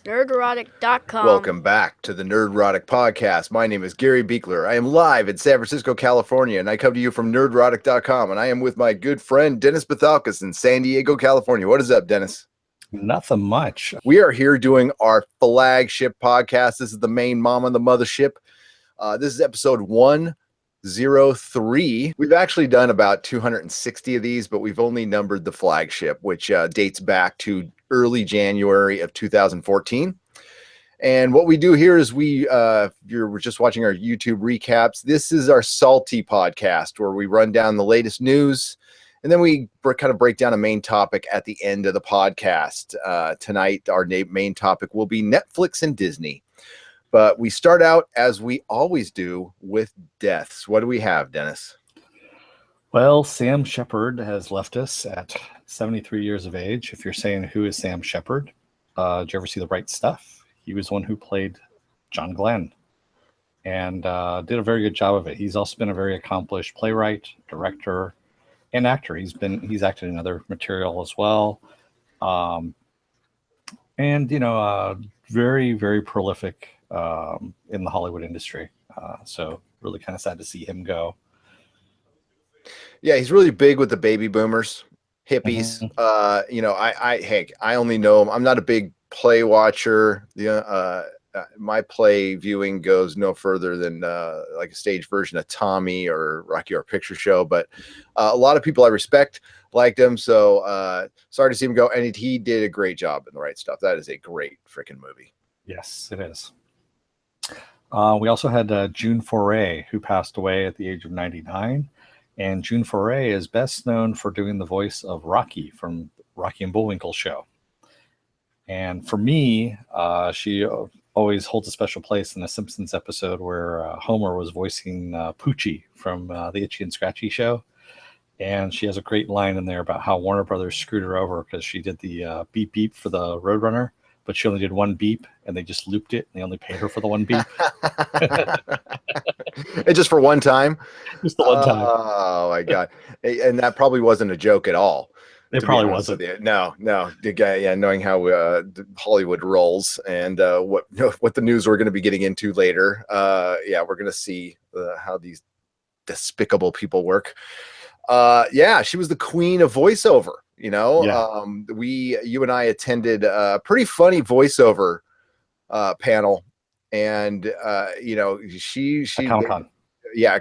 Nerdrotic.com. Welcome back to the Nerdrotic podcast. My name is Gary Buechler. I am live in San Francisco, California, and I come to you from Nerdrotic.com. And I am with my good friend Dennis Bithoulkas in San Diego, California. What is up, Dennis? Nothing much. We are here doing our flagship podcast. This is the main mom on the mothership. This is episode 103. We've actually done about 260 of these, but we've only numbered the flagship, which dates back to early January of 2014. And what we do here is if you're just watching our YouTube recaps, this is our salty podcast where we run down the latest news and then we kind of break down a main topic at the end of the podcast. Tonight, our main topic will be Netflix and Disney. But we start out, as we always do, with deaths. What do we have, Dennis? Well, Sam Shepard has left us at 73 years of age. If you're saying, who is Sam Shepard? Did you ever see The Right Stuff? He was one who played John Glenn and did a very good job of it. He's also been a very accomplished playwright, director, and actor. He's acted in other material as well. Very, very prolific in the Hollywood industry. So really kind of sad to see him go. Yeah, he's really big with the baby boomers, hippies. Mm-hmm. I only know him. I'm not a big play watcher. My play viewing goes no further than like a stage version of Tommy or Rocky Horror Picture Show, but a lot of people I respect liked him, so sorry to see him go, and he did a great job in The Right Stuff. That is a great freaking movie. Yes, it is. We also had June Foray, who passed away at the age of 99, and June Foray is best known for doing the voice of Rocky from Rocky and Bullwinkle show. And for me, she always holds a special place in a Simpsons episode where Homer was voicing Poochie from the Itchy and Scratchy show. And she has a great line in there about how Warner Brothers screwed her over because she did the beep beep for the Roadrunner, but she only did one beep and they just looped it and they only paid her for the one beep. And just for one time? Just the one time. Oh my God. And that probably wasn't a joke at all. It probably wasn't. No. The guy, knowing how Hollywood rolls and what the news we're going to be getting into later. We're going to see how these despicable people work. She was the queen of voiceover. You and I attended a pretty funny voiceover panel, and she Comic-Con.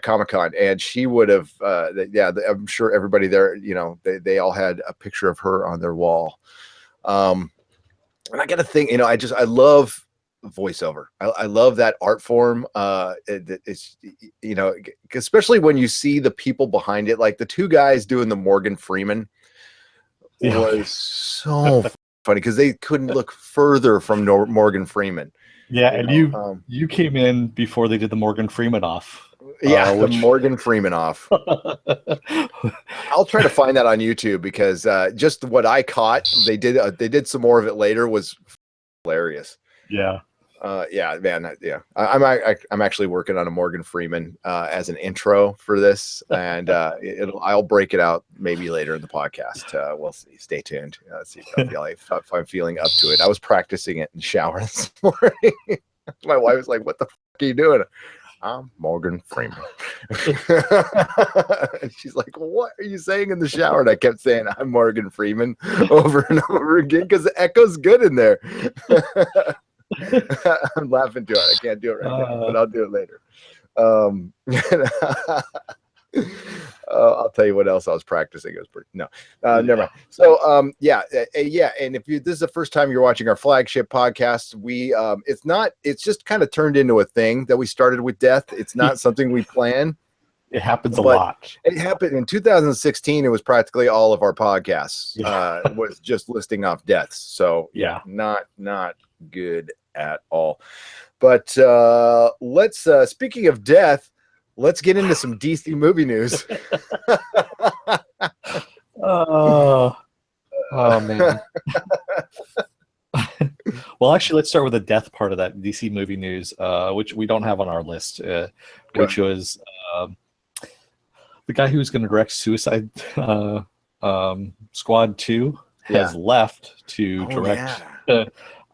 Comic-Con, and she would have I'm sure everybody there, they all had a picture of her on their wall. And I gotta think, I love voiceover. I love that art form. It's especially when you see the people behind it, like the two guys doing the Morgan Freeman was so funny because they couldn't look further from Morgan Freeman. Yeah, and you came in before they did the Morgan Freeman off. The Morgan Freeman off. I'll try to find that on YouTube because just what I caught, they did some more of it later, was hilarious. Yeah. Man. Yeah. I'm actually working on a Morgan Freeman as an intro for this, and I'll break it out maybe later in the podcast. We'll see. Stay tuned. See if I'm feeling up to it. I was practicing it in the shower this morning. My wife was like, "What the fuck are you doing?" I'm Morgan Freeman. And she's like, "What are you saying in the shower?" And I kept saying, "I'm Morgan Freeman," over and over again because the echo's good in there. I'm laughing to it. I can't do it right now, but I'll do it later. I'll tell you what else I was practicing. It was never mind. So and if this is the first time you're watching our flagship podcast, it's just kind of turned into a thing that we started with death. It's not something we plan. It happens a lot. It happened in 2016. It was practically all of our podcasts was just listing off deaths. So not good at all. But let's speaking of death, let's get into some DC movie news. Oh man. Well, actually, let's start with the death part of that DC movie news, which we don't have on our list, which was the guy who's going to direct Suicide Squad 2 has left to direct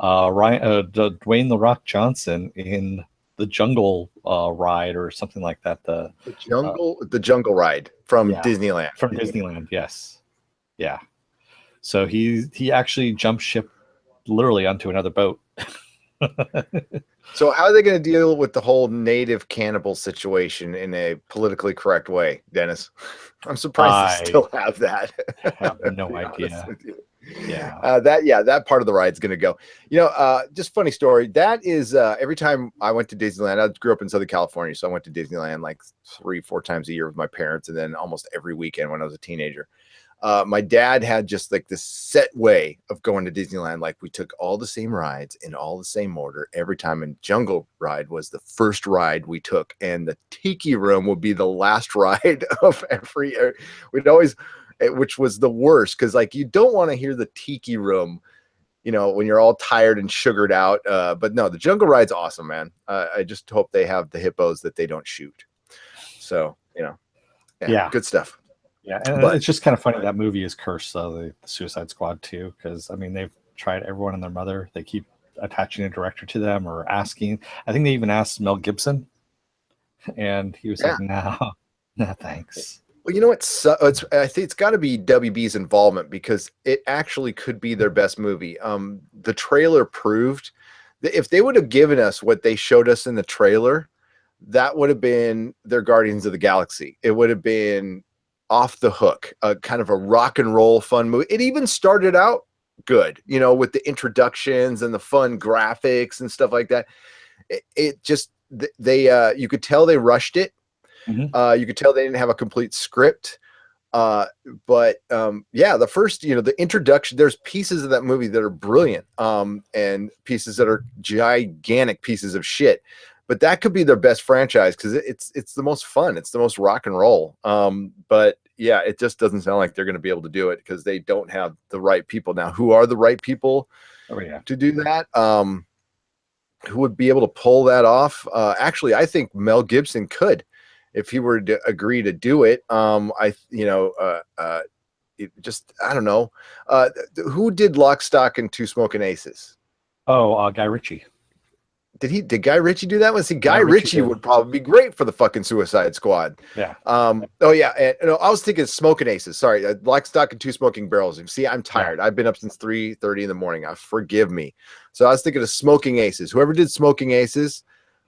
Dwayne the Rock Johnson in the Jungle ride or something like that. The jungle ride from Disneyland. From Disneyland, yes. Yeah. So he actually jumped ship literally onto another boat. So how are they going to deal with the whole native cannibal situation in a politically correct way, Dennis? I'm surprised they still have that. I have no idea. Yeah. That part of the ride's going to go. Just funny story. That is every time I went to Disneyland, I grew up in Southern California, so I went to Disneyland like 3-4 times a year with my parents, and then almost every weekend when I was a teenager. My dad had just like this set way of going to Disneyland. Like we took all the same rides in all the same order every time. And Jungle Ride was the first ride we took. And the Tiki Room would be the last ride of every, we'd always, which was the worst. Cause like, you don't want to hear the Tiki Room, when you're all tired and sugared out. But no, the Jungle Ride's awesome, man. I just hope they have the hippos that they don't shoot. So, good stuff. Yeah, and it's just kind of funny that movie is cursed, the Suicide Squad too, because I mean they've tried everyone and their mother. They keep attaching a director to them or asking. I think they even asked Mel Gibson, and he was like, "No, thanks." Well, you know what? I think it's got to be WB's involvement because it actually could be their best movie. The trailer proved that if they would have given us what they showed us in the trailer, that would have been their Guardians of the Galaxy. It would have been off the hook, kind of a rock and roll fun movie. It even started out good, with the introductions and the fun graphics and stuff like that. It just, you could tell they rushed it. Mm-hmm. You could tell they didn't have a complete script. The first, the introduction, there's pieces of that movie that are brilliant, and pieces that are gigantic pieces of shit. But that could be their best franchise because it's the most fun. It's the most rock and roll. But yeah, it just doesn't sound like they're going to be able to do it because they don't have the right people now. Who are the right people to do that? Who would be able to pull that off? Actually, I think Mel Gibson could, if he were to agree to do it. I don't know. Who did Lock, Stock, and Two Smoking Aces? Oh, Guy Ritchie. Did Guy Ritchie do that one? See, Guy Ritchie would probably be great for the fucking Suicide Squad. Yeah. And I was thinking Smoking Aces. Sorry, Lock, Stock, and Two Smoking Barrels. See, I'm tired. I've been up since 3:30 in the morning. Forgive me. So I was thinking of Smoking Aces. Whoever did Smoking Aces.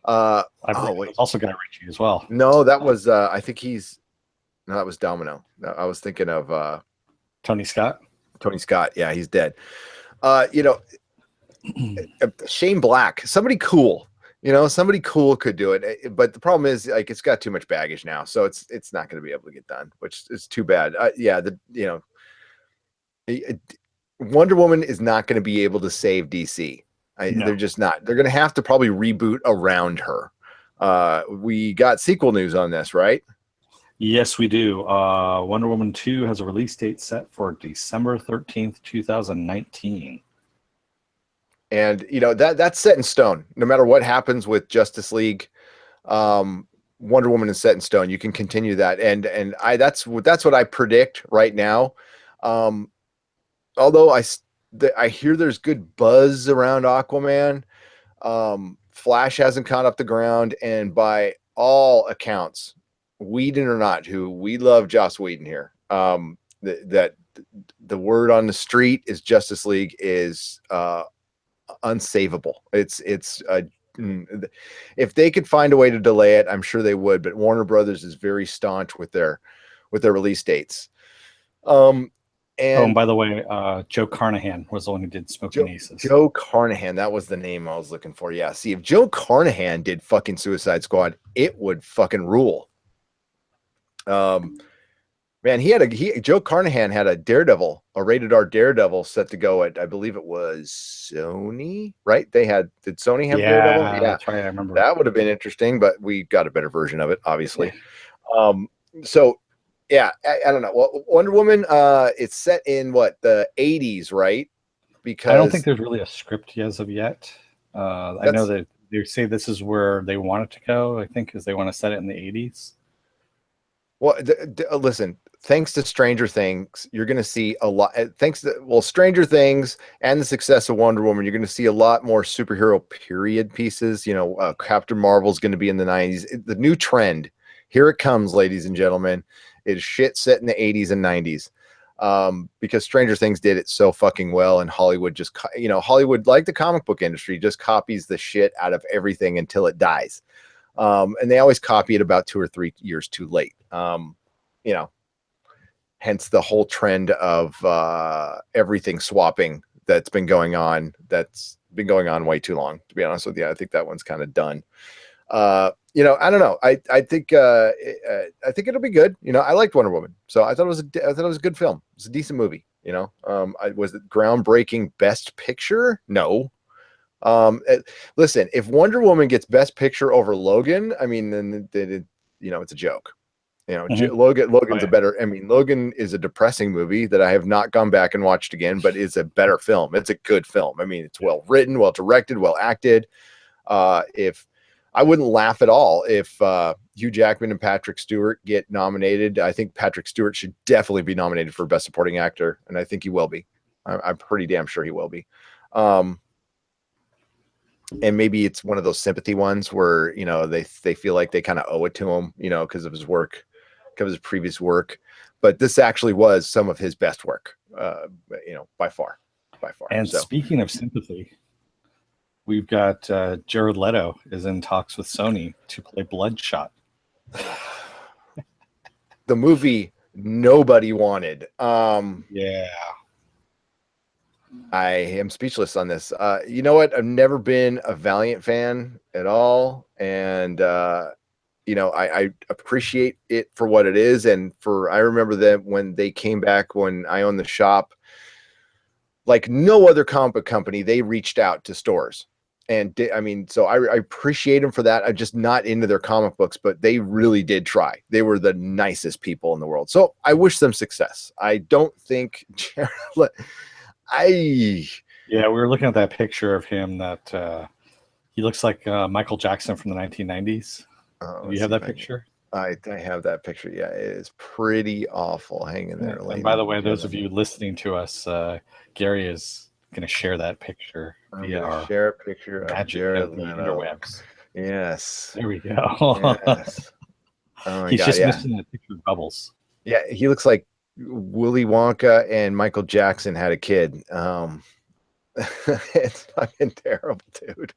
Also Guy Ritchie as well. No, that was I think that was Domino. I was thinking of Tony Scott. Tony Scott. Yeah, he's dead. Shane Black, somebody cool could do it, but the problem is like it's got too much baggage now, so it's not going to be able to get done, which is too bad. Wonder Woman is not going to be able to save DC. They're just not. They're going to have to probably reboot around her. We got sequel news on this, right? Yes, we do. Wonder Woman 2 has a release date set for December 13th, 2019. And that's set in stone. No matter what happens with Justice League, Wonder Woman is set in stone. You can continue that, and that's what I predict right now. Although I hear there's good buzz around Aquaman. Flash hasn't caught up the ground, and by all accounts, Whedon or not, who we love, Joss Whedon here. That the word on the street is Justice League is unsavable. It's if they could find a way to delay it, I'm sure they would, but Warner Brothers is very staunch with their release dates. And by the way, Joe Carnahan was the one who did Smoking Aces. Joe Carnahan, that was the name I was looking for. Yeah, see, if Joe Carnahan did fucking Suicide Squad, it would fucking rule. Man, Joe Carnahan had a rated R Daredevil set to go at, I believe it was Sony, right? Did Sony have Daredevil? Yeah, that's right. I remember. That would have been interesting, but we got a better version of it, obviously. Yeah. I don't know. Well, Wonder Woman, it's set in the 80s, right? Because I don't think there's really a script as of yet. I know that they say this is where they want it to go, I think, because they want to set it in the 80s. Well, listen, thanks to Stranger Things, you're going to see a lot. Thanks to Stranger Things and the success of Wonder Woman, you're going to see a lot more superhero period pieces. Captain Marvel's going to be in the 90s. The new trend, here it comes, ladies and gentlemen, is shit set in the 80s and 90s. Because Stranger Things did it so fucking well, and Hollywood just, Hollywood, like the comic book industry, just copies the shit out of everything until it dies. And they always copy it about 2 or 3 years too late. Hence the whole trend of everything swapping that's been going on. That's been going on way too long, to be honest with you. I think that one's kind of done. I don't know. I think it'll be good. I liked Wonder Woman, so I thought it was a good film. It's a decent movie. Was it groundbreaking Best Picture? No. Listen, if Wonder Woman gets Best Picture over Logan, I mean, then it's a joke. Logan's a better. I mean, Logan is a depressing movie that I have not gone back and watched again, but it's a better film. It's a good film. I mean, it's well written, well directed, well acted. If I wouldn't laugh at all if Hugh Jackman and Patrick Stewart get nominated. I think Patrick Stewart should definitely be nominated for Best Supporting Actor, and I think he will be. I'm pretty damn sure he will be. And maybe it's one of those sympathy ones where they feel like they kind of owe it to him, because of his work, because of his previous work. But this actually was some of his best work, by far. And speaking of sympathy, we've got Jared Leto is in talks with Sony to play Bloodshot. The movie nobody wanted. Yeah. I am speechless on this. You know what? I've never been a Valiant fan at all. And, I appreciate it for what it is. And I remember that when they came back, when I owned the shop, like no other comic book company, they reached out to stores. And so I appreciate them for that. I'm just not into their comic books, but they really did try. They were the nicest people in the world. So I wish them success. I don't think we were looking at that picture of him that he looks like Michael Jackson from the 1990s. Do you have that picture? I have that picture. Yeah, it is pretty awful. Hang in there. And by the way, those of you listening to us, Gary is going to share that picture via our share a picture of Jared the Leto. interwebs. Yes. There we go. Yes. Oh my He's God, just missing that picture of Bubbles. Yeah, he looks like Willy Wonka and Michael Jackson had a kid. It's fucking terrible, dude.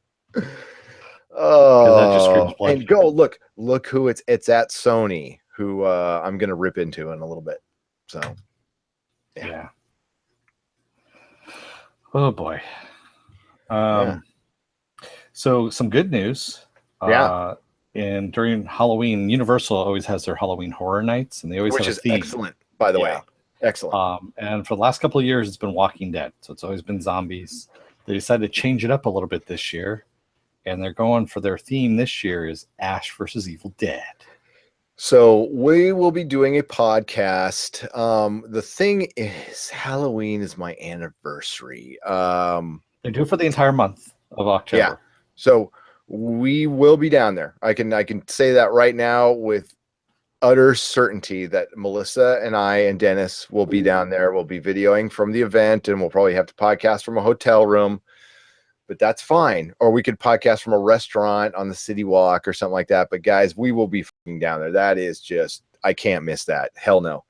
Oh, that just screams blood. And go look who it's at Sony, who I'm gonna rip into in a little bit. So yeah. Oh boy. So some good news. And during Halloween, Universal always has their Halloween Horror Nights, and they always have a theme. Excellent, by the way. Excellent. And for the last couple of years, it's been Walking Dead, so it's always been zombies. They decided to change it up a little bit this year, and they're going for their theme this year is Ash versus Evil Dead. So we will be doing a podcast. The thing is, Halloween is my anniversary. They do it for the entire month of October. Yeah. So we will be down there. I can say that right now with utter certainty that Melissa and I and Dennis will be down there. We'll be videoing from the event, and we'll probably have to podcast from a hotel room, but that's fine. Or we could podcast from a restaurant on the city walk or something like that. But guys, we will be fucking down there. That is just, I can't miss that. Hell no.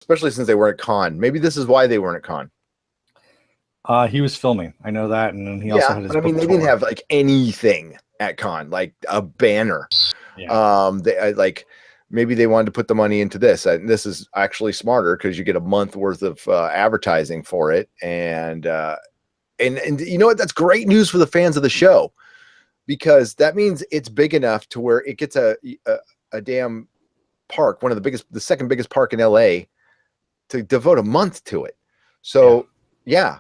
Especially since they weren't at con. Maybe this is why they weren't at con. He was filming. I know that. And then he also had his book they tour. didn't have like anything at con, like a banner. Yeah. Maybe they wanted to put the money into this. This is actually smarter because you get a month worth of advertising for it. And you know what? That's great news for the fans of the show, because that means it's big enough to where it gets a damn park, the second biggest park in LA, to devote a month to it. So yeah.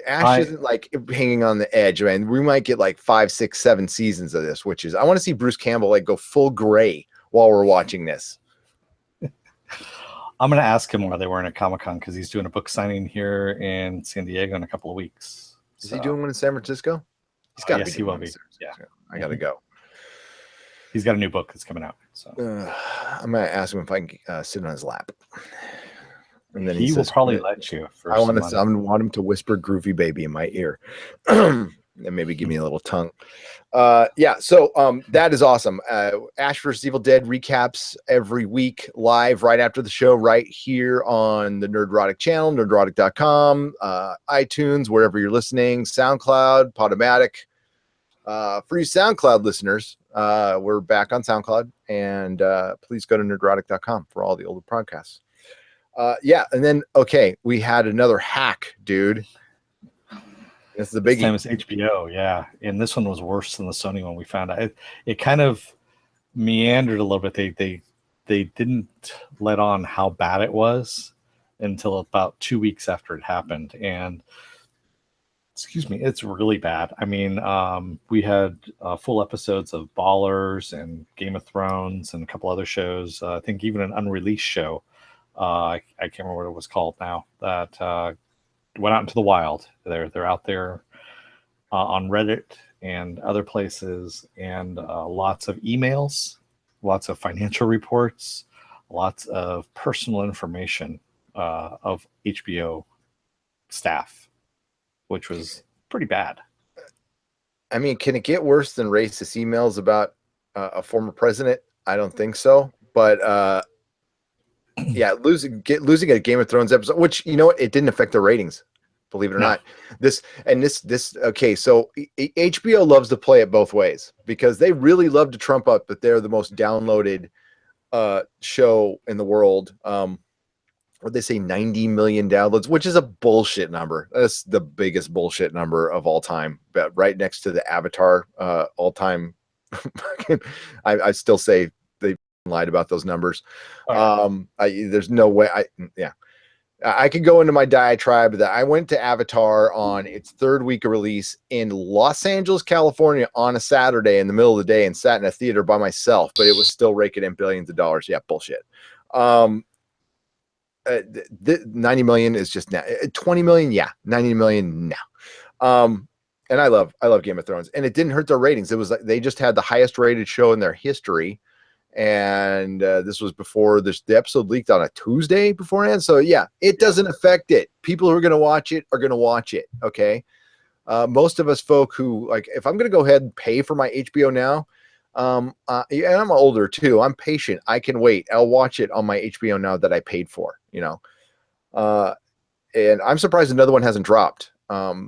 Ash isn't like hanging on the edge, man. We might get like 5, 6, 7 seasons of this, which is, I want to see Bruce Campbell like go full gray while we're watching this. I'm going to ask him why they weren't at Comic-Con, because he's doing a book signing here in San Diego in a couple of weeks. Is he doing one in San Francisco? He's got to yes, he will be. Yeah. I got to go. He's got a new book that's coming out. So I'm gonna ask him if I can sit on his lap. And then He will probably let you for I some want to. money. I want him to whisper "groovy baby" in my ear, and maybe give me a little tongue. Yeah. So that is awesome. Ash vs. Evil Dead recaps every week live right after the show, right here on the Nerdrotic channel, nerdrotic.com, iTunes, wherever you're listening, SoundCloud, Podomatic. For you SoundCloud listeners, we're back on SoundCloud, and please go to nerdrotic.com for all the older podcasts. Yeah, and then okay, we had another hack, dude. This is a This biggie. time it's HBO, yeah, and this one was worse than the Sony one we found out. It kind of meandered a little bit. They didn't let on how bad it was until about 2 weeks after it happened, and excuse me, it's really bad. I mean, we had full episodes of Ballers and Game of Thrones and a couple other shows. I think even an unreleased show. I can't remember what it was called now. That went out into the wild. They're out there on Reddit and other places, and lots of emails, lots of financial reports, lots of personal information of HBO staff, which was pretty bad. I mean, can it get worse than racist emails about a former president? I don't think so. But yeah, losing a Game of Thrones episode, which you know what, it didn't affect the ratings, believe it or not. This okay. So HBO loves to play it both ways because they really love to trump up that they're the most downloaded show in the world. What they say, 90 million downloads, which is a bullshit number. That's the biggest bullshit number of all time, but right next to the Avatar all time. I still say they lied about those numbers. There's no way. I could go into my diatribe that I went to Avatar on its third week of release in Los Angeles, California on a Saturday in the middle of the day and sat in a theater by myself, but it was still raking in billions of dollars. Yeah, bullshit. 90 million is just now. 20 million, yeah. 90 million now. And I love Game of Thrones, and it didn't hurt their ratings. It was like they just had the highest rated show in their history, and this was before the episode leaked on a Tuesday beforehand. So yeah, it doesn't affect it. People who are going to watch it are going to watch it. Okay. Most of us folk who, like, if I'm going to go ahead and pay for my HBO now, and I'm older too, I'm patient. I can wait. I'll watch it on my HBO now that I paid for, you know. And I'm surprised another one hasn't dropped,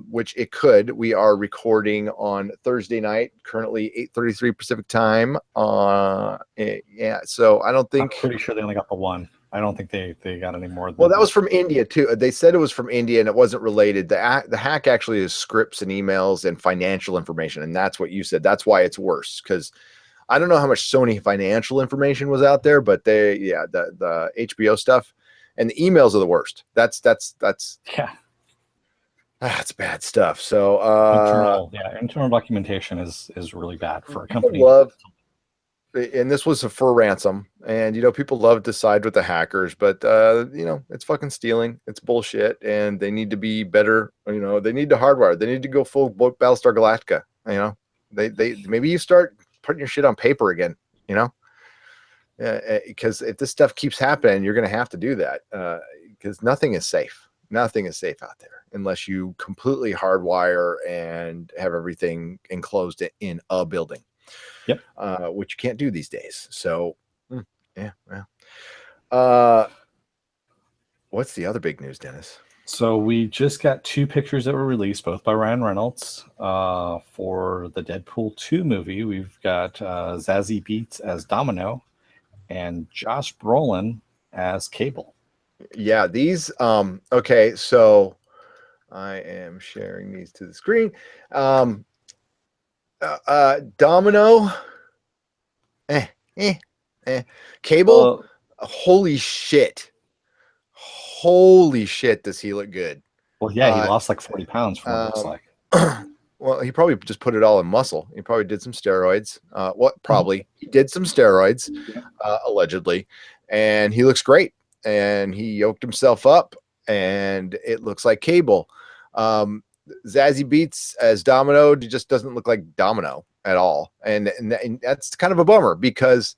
which it could. We are recording on Thursday night, currently 8:33 Pacific time. Yeah, so I don't think. I'm pretty sure they only got the one. I don't think they got any more. Well, that was from India too. They said it was from India and it wasn't related. The hack actually is scripts and emails and financial information, and that's what you said. That's why it's worse, because I don't know how much Sony financial information was out there, but the HBO stuff and the emails are the worst. That's yeah. That's bad stuff. So internal documentation is really bad for a company. And this was for ransom, and you know, people love to side with the hackers, but you know, it's fucking stealing. It's bullshit, and they need to be better. You know, they need to hardwire. They need to go full Battlestar Galactica. You know, they maybe you start putting your shit on paper again. You know, because if this stuff keeps happening, you're going to have to do that because nothing is safe. Nothing is safe out there unless you completely hardwire and have everything enclosed in a building. Yep. Which you can't do these days. So, yeah. Well, what's the other big news, Dennis? So we just got 2 pictures that were released, both by Ryan Reynolds, for the Deadpool 2 movie. We've got Zazie Beetz as Domino and Josh Brolin as Cable. Yeah, these. Okay, so I am sharing these to the screen. Domino. Cable. Holy shit. Holy shit, does he look good? Well, yeah, he lost like 40 pounds from what it looks like. Well, he probably just put it all in muscle. He probably did some steroids. He did some steroids, allegedly, and he looks great. And he yoked himself up, and it looks like Cable. Zazie Beetz as Domino just doesn't look like Domino at all, and that's kind of a bummer because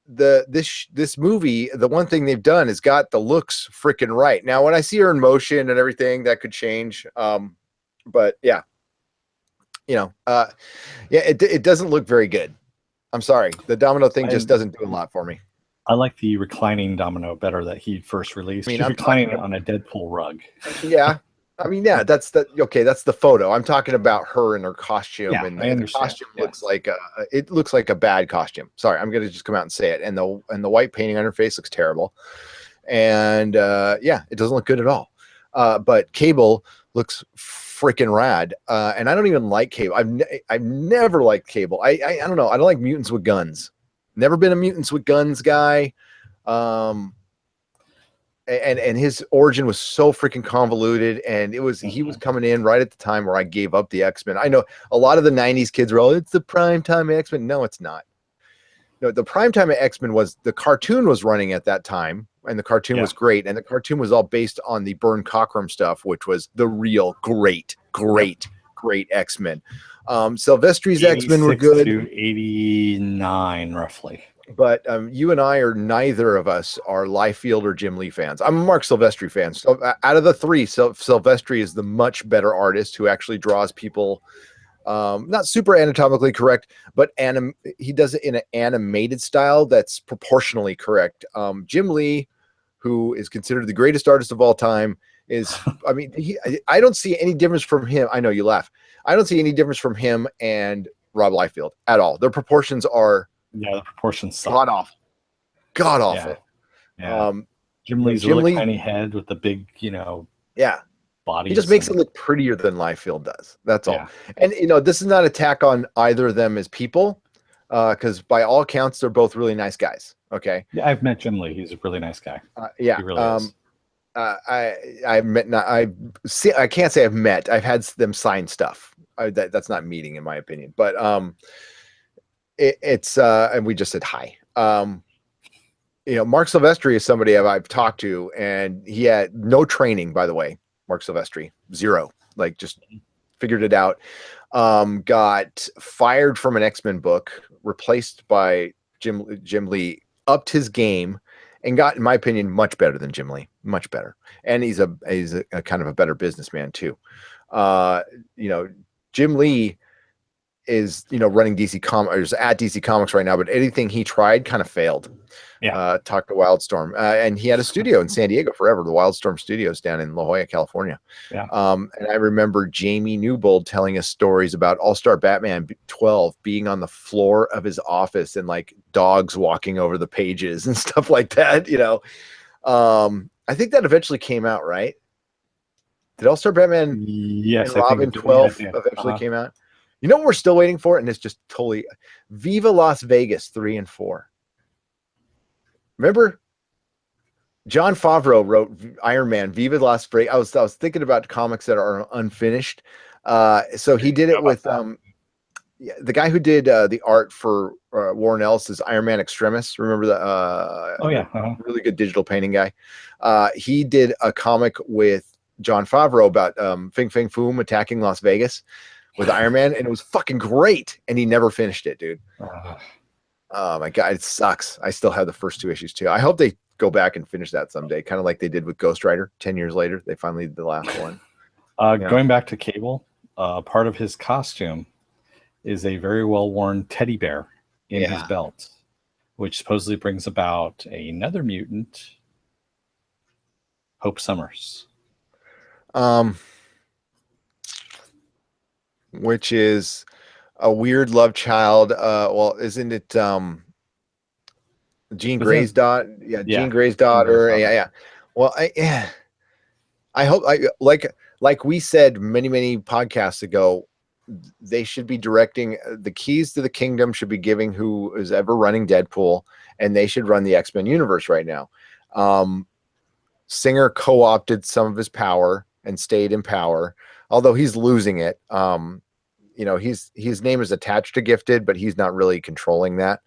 this movie, the one thing they've done is got the looks freaking right. Now, when I see her in motion and everything, that could change. But yeah, yeah, it doesn't look very good. I'm sorry, the Domino thing just doesn't do a lot for me. I like the reclining Domino better that he first released. She's reclining on a Deadpool rug. Yeah. I mean, yeah, that's the photo. I'm talking about her in her costume, Yeah, and I the costume looks like a bad costume. Sorry, I'm gonna just come out and say it. And the white painting on her face looks terrible, and it doesn't look good at all. But Cable looks freaking rad, and I don't even like Cable. I've never liked Cable. I don't know. I don't like mutants with guns. Never been a mutants with guns guy. And his origin was so freaking convoluted, and he was coming in right at the time where I gave up the X-Men. I know a lot of the 90s kids were all, it's the prime time X-Men. No, it's not. No, the prime time of X-Men was the cartoon was running at that time, and the cartoon was great, and the cartoon was all based on the Byrne Cockrum stuff, which was the real great X-Men. Silvestri's X-Men were good. To 89 roughly. But you and I are neither of us are Liefeld or Jim Lee fans. I'm a Mark Silvestri fan. So out of the three, Silvestri is the much better artist who actually draws people not super anatomically correct, but he does it in an animated style that's proportionally correct. Jim Lee, who is considered the greatest artist of all time, is I mean, I don't see any difference from him. I know you laugh. I don't see any difference from him and Rob Liefeld at all. Their proportions are the proportions suck. God awful. Yeah. Jim Lee's really tiny head with the big, body. He just makes it look prettier than Liefeld does. That's all. And this is not an attack on either of them as people, because by all accounts, they're both really nice guys. Okay. Yeah, I've met Jim Lee. He's a really nice guy. He really is. I can't say I've met. I've had them sign stuff. That's not meeting, in my opinion. But it's and we just said hi. Mark Silvestri is somebody I've talked to, and he had no training, by the way. Mark Silvestri, zero, like just figured it out. Got fired from an X-Men book, replaced by Jim Lee, upped his game, and got, in my opinion, much better than Jim Lee, much better. And he's a kind of a better businessman too. Jim Lee is running DC Comics at DC Comics right now, but anything he tried kind of failed. Talk to Wildstorm, and he had a studio in San Diego forever, the Wildstorm Studios down in La Jolla, California. And I remember Jamie Newbold telling us stories about All-Star Batman 12 being on the floor of his office and like dogs walking over the pages and stuff like that. I think that eventually came out, right? Did All-Star Batman and Robin 12 eventually came out? You know what we're still waiting for? And it's just totally Viva Las Vegas 3 and 4. Remember? Jon Favreau wrote Iron Man, Viva Las Vegas. I was thinking about comics that are unfinished. So he did it with the guy who did the art for Warren Ellis's Iron Man Extremis. Remember the really good digital painting guy? He did a comic with Jon Favreau about Fing Fang Foom attacking Las Vegas with Iron Man, and it was fucking great, and he never finished it, dude. Oh my god, it sucks. I still have the first 2 issues too. I hope they go back and finish that someday, kind of like they did with Ghost Rider 10 years later. They finally did the last one. Going back to Cable, part of his costume is a very well-worn teddy bear in his belt, which supposedly brings about another mutant, Hope Summers. Which is a weird love child. Well, isn't it Jean Grey's daughter? Yeah, Jean Grey's daughter. Yeah. Well, I hope like we said many podcasts ago, they should be directing the keys to the kingdom should be giving who is ever running Deadpool, and they should run the X-Men universe right now. Singer co-opted some of his power and stayed in power, although he's losing it. His name is attached to Gifted, but he's not really controlling that.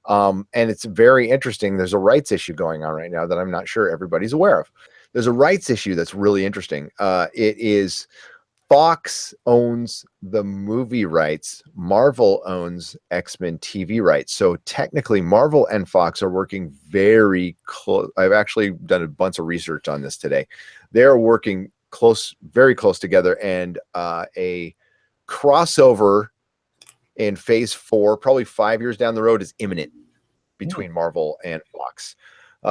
And it's very interesting. There's a rights issue going on right now that I'm not sure everybody's aware of. There's a rights issue that's really interesting. It is Fox owns the movie rights. Marvel owns X-Men TV rights. So technically, Marvel and Fox are working very close. I've actually done a bunch of research on this today. They're working very close together, and a crossover in Phase 4, probably 5 years down the road, is imminent between Marvel and Fox.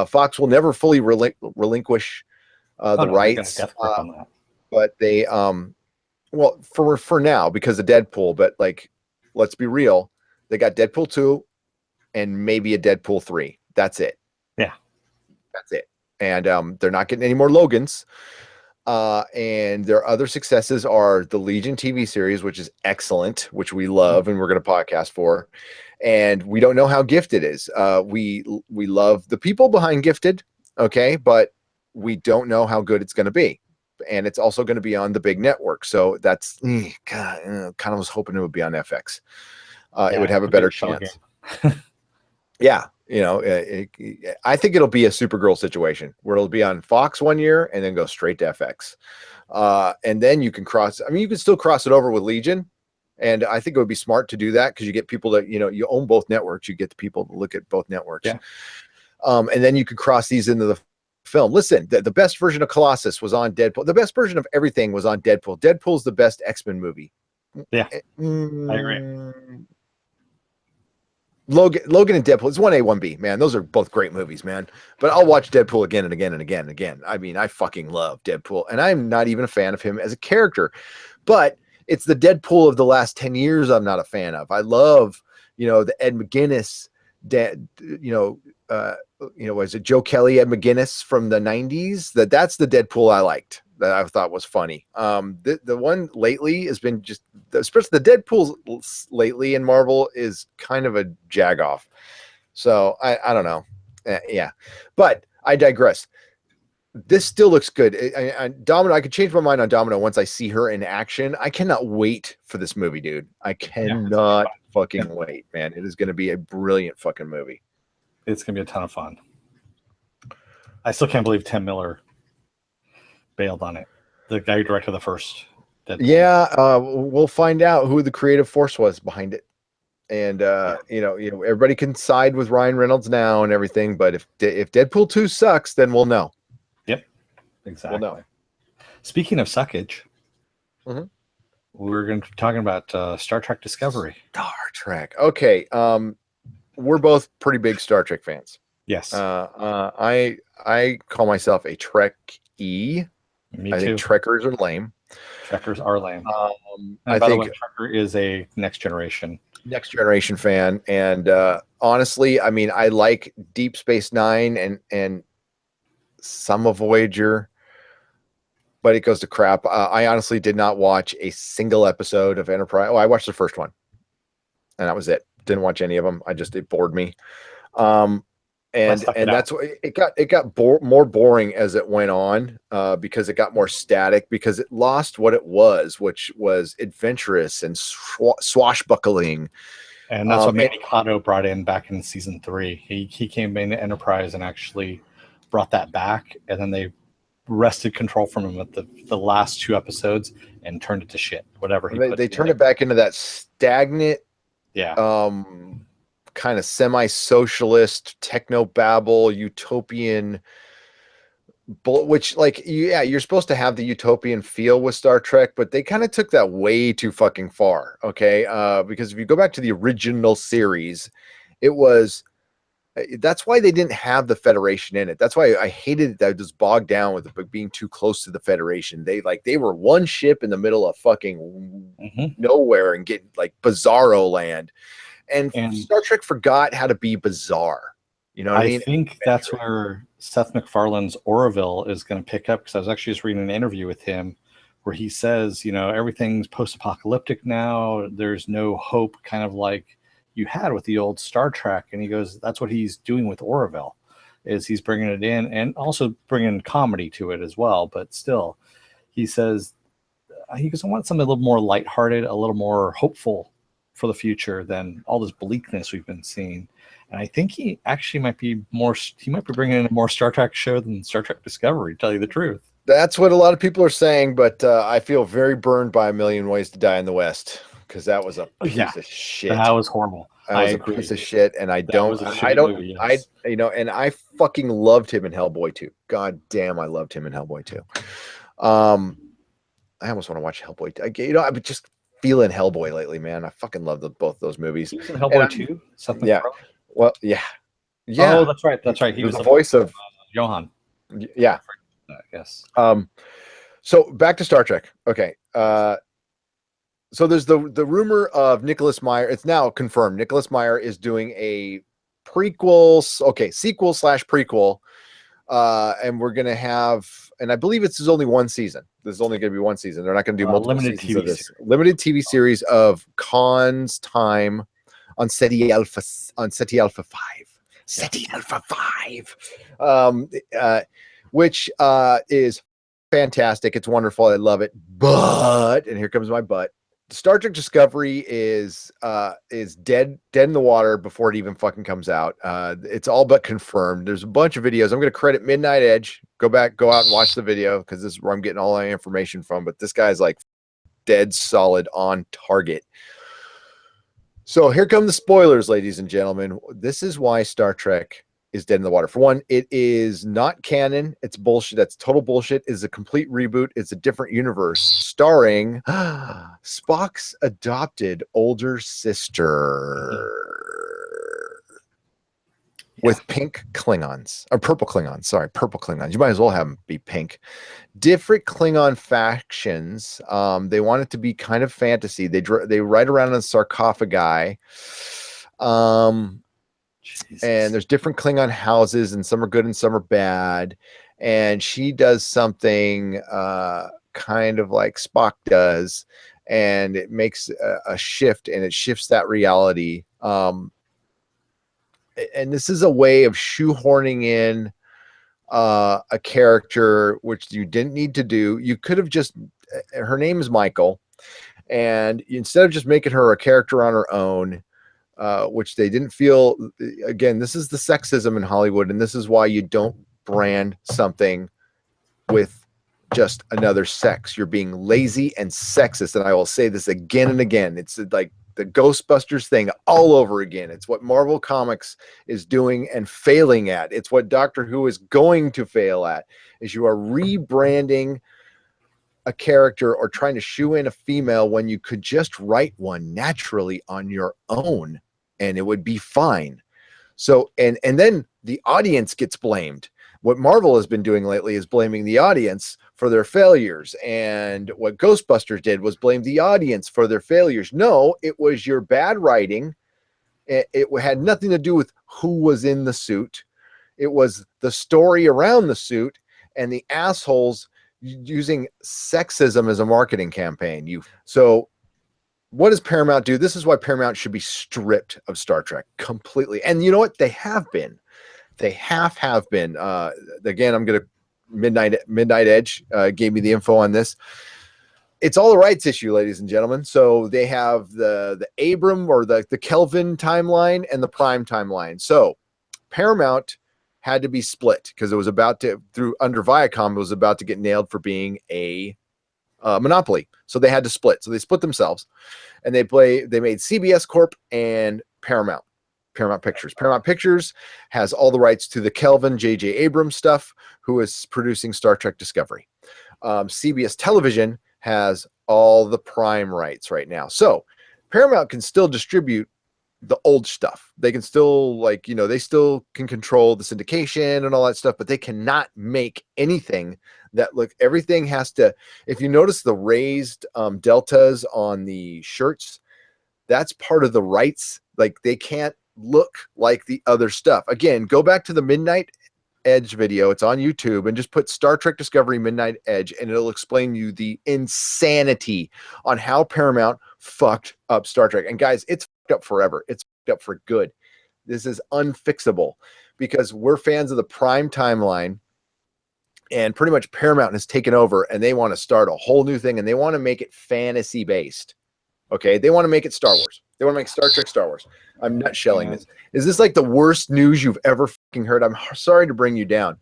Fox will never fully relinquish the rights, but they well, for now, because of Deadpool, but like, let's be real, they got Deadpool 2 and maybe a Deadpool 3. That's it. Yeah. That's it. And they're not getting any more Logans. And their other successes are the Legion TV series, which is excellent, which we love and we're going to podcast for. And we don't know how Gifted is. We love the people behind Gifted, okay, but we don't know how good it's going to be. And it's also going to be on the big network. So that's kind of was hoping it would be on FX. It would have a better chance. Yeah. You know, I think it'll be a Supergirl situation where it'll be on Fox 1 year and then go straight to FX. And then you can you can still cross it over with Legion. And I think it would be smart to do that because you get people that, you own both networks. You get the people to look at both networks. Yeah. And then you could cross these into the film. Listen, the best version of Colossus was on Deadpool. The best version of everything was on Deadpool. Deadpool's the best X-Men movie. Yeah, I agree. Logan and Deadpool. It's 1A, 1B, man. Those are both great movies, man. But I'll watch Deadpool again and again and again and again. I mean, I fucking love Deadpool. And I'm not even a fan of him as a character. But it's the Deadpool of the last 10 years I'm not a fan of. I love, the Ed McGuinness, was it Joe Kelly, Ed McGuinness from the 90s? That's the Deadpool I liked, that I thought was funny. The one lately has been just, especially the Deadpool lately in Marvel, is kind of a jag-off. So I don't know. Yeah. But I digress. This still looks good. Domino, I could change my mind on Domino once I see her in action. I cannot wait for this movie, dude. I cannot fucking wait, man. It is going to be a brilliant fucking movie. It's going to be a ton of fun. I still can't believe Tim Miller bailed on it. The guy who directed the first Deadpool. Yeah, we'll find out who the creative force was behind it. And everybody can side with Ryan Reynolds now and everything, but if Deadpool 2 sucks, then we'll know. Yep, exactly. We'll know. Speaking of suckage, we're going to be talking about Star Trek Discovery. Star Trek. Okay. We're both pretty big Star Trek fans. Yes. I call myself a Trek-E. Me I too. think Trekkers are lame. Trekkers are lame. I by think the way, Trekker is a next generation fan. And honestly, I mean, I like Deep Space Nine and some of Voyager, but it goes to crap. I honestly did not watch a single episode of Enterprise. Oh, I watched the first one, and that was it. Didn't watch any of them. It bored me. And that's what it got more boring as it went on, because it got more static, because it lost what it was, which was adventurous and swashbuckling. And that's what Manny Cotto brought in back in season 3. He came into Enterprise and actually brought that back, and then they wrested control from him at the last 2 episodes and turned it to shit. Whatever they turned it back into that stagnant, kind of semi-socialist, techno-babble, utopian, which, like, you're supposed to have the utopian feel with Star Trek, but they kind of took that way too fucking far, okay? Because if you go back to the original series, that's why they didn't have the Federation in it. That's why I hated that it was bogged down with being too close to the Federation. They were one ship in the middle of fucking nowhere and getting like bizarro land. And Star Trek forgot how to be bizarre. You know what I mean? I think that's where Seth MacFarlane's Orville is going to pick up, because I was actually just reading an interview with him where he says, everything's post-apocalyptic now. There's no hope, kind of like you had with the old Star Trek. And he goes, that's what he's doing with Orville, is he's bringing it in and also bringing comedy to it as well. But still, he says, I want something a little more lighthearted, a little more hopeful for the future than all this bleakness we've been seeing. And I think he actually might be bringing in a more Star Trek show than Star Trek Discovery, to tell you the truth. That's what a lot of people are saying, but I feel very burned by A Million Ways to Die in the West because that was a Yeah, piece of shit. that was horrible. That I was a agree. piece of shit, and I That don't, was a I shitty don't, movie. I, Yes. and I fucking loved him in Hellboy 2. God damn, I loved him in Hellboy 2. Um, I almost want to watch Hellboy 2. I've been just feeling Hellboy lately, man. I fucking love both those movies. He was in And Hellboy 2. Seth yeah, MacFarlane. well, yeah, yeah. Oh, that's right. That's right. He He was was the the voice of, Johan. yeah. Yes. So back to Star Trek. Okay. So there's the rumor of Nicholas Meyer. It's now confirmed. Nicholas Meyer is doing a sequel slash prequel. And we're gonna have, and I believe it's only one season. There's only gonna be one season. They're not gonna do multiple Limited seasons TV of this. series. Limited TV series of Khan's time on SETI Alpha 5. SETI Alpha 5. Which is fantastic. It's wonderful. I love it. But, and here comes my but, Star Trek Discovery is dead in the water before it even fucking comes out. It's all but confirmed. There's a bunch of videos. I'm going to credit Midnight Edge. Go out and watch the video because this is where I'm getting all my information from. But this guy's like dead solid on target. So here come the spoilers, ladies and gentlemen. This is why Star Trek is dead in the water. For one, it is not canon. It's bullshit. That's total bullshit. It's a complete reboot. It's a different universe starring Spock's adopted older sister with pink Klingons, or purple Klingons. Sorry, purple Klingons. You might as well have them be pink. Different Klingon factions. They want it to be kind of fantasy. They ride around in a sarcophagi. And there's different Klingon houses, and some are good and some are bad. And she does something kind of like Spock does, and it makes a shift, and it shifts that reality. And this is a way of shoehorning in a character which you didn't need to do. You could have just, her name is Michael, and instead of just making her a character on her own, which they didn't feel, again, this is the sexism in Hollywood, and this is why you don't brand something with just another sex. You're being lazy and sexist, and I will say this again and again. It's like the Ghostbusters thing all over again. It's what Marvel Comics is doing and failing at. It's what Doctor Who is going to fail at, is you are rebranding a character or trying to shoe in a female when you could just write one naturally on your own and it would be fine. So, and then the audience gets blamed. What Marvel has been doing lately is blaming the audience for their failures. And what Ghostbusters did was blame the audience for their failures. No, it was your bad writing. It had nothing to do with who was in the suit. It was the story around the suit and the assholes using sexism as a marketing campaign. So what does Paramount do? This is why Paramount should be stripped of Star Trek completely. And you know what? They have been. They have been. Again, I'm going to Midnight Edge gave me the info on this. It's all a rights issue, ladies and gentlemen. So they have the Abram or the Kelvin timeline and the Prime timeline. So Paramount had to be split because it was about to, under Viacom, it was about to get nailed for being a monopoly. So they had to split. So they split themselves, and they made CBS Corp and Paramount Pictures. Paramount Pictures has all the rights to the Kelvin J.J. Abrams stuff, who is producing Star Trek Discovery. CBS Television has all the Prime rights right now. So Paramount can still distribute the old stuff. They can still, like, they still can control the syndication and all that stuff, but they cannot make anything everything has to, if you notice the raised deltas on the shirts, that's part of the rights. Like, they can't look like the other stuff. Again, go back to the Midnight Edge video. It's on YouTube, and just put Star Trek Discovery Midnight Edge, and it'll explain you the insanity on how Paramount fucked up Star Trek. And guys, it's fucked up forever. It's fucked up for good. This is unfixable because we're fans of the Prime timeline, and pretty much Paramount has taken over, and they want to start a whole new thing, and they want to make it fantasy based. Okay, they want to make it Star Wars. They want to make Star Trek Star Wars. I'm not shelling this. Is this like the worst news you've ever fucking heard? I'm sorry to bring you down.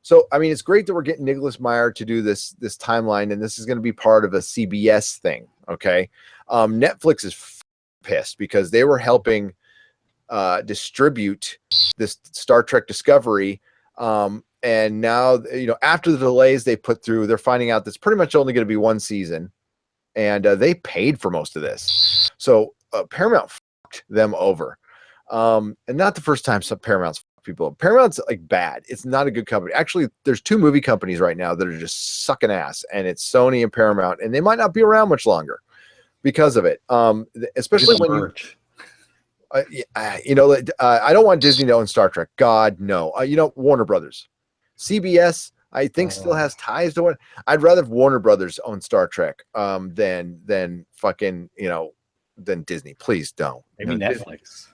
So, I mean, it's great that we're getting Nicholas Meyer to do this timeline, and this is going to be part of a CBS thing. Okay, Netflix is pissed because they were helping distribute this Star Trek Discovery, and now after the delays they put through, they're finding out that's pretty much only going to be one season, and they paid for most of this. So Paramount fucked them over, and not the first time some Paramount's people. Paramount's like bad. It's not a good company. Actually, there's two movie companies right now that are just sucking ass, and it's Sony and Paramount, and they might not be around much longer because of it. Especially when I don't want Disney to own Star Trek. God, no. Warner Brothers, CBS, I think still has ties to it. I'd rather Warner Brothers own Star Trek than fucking than Disney. Please don't. Maybe Netflix.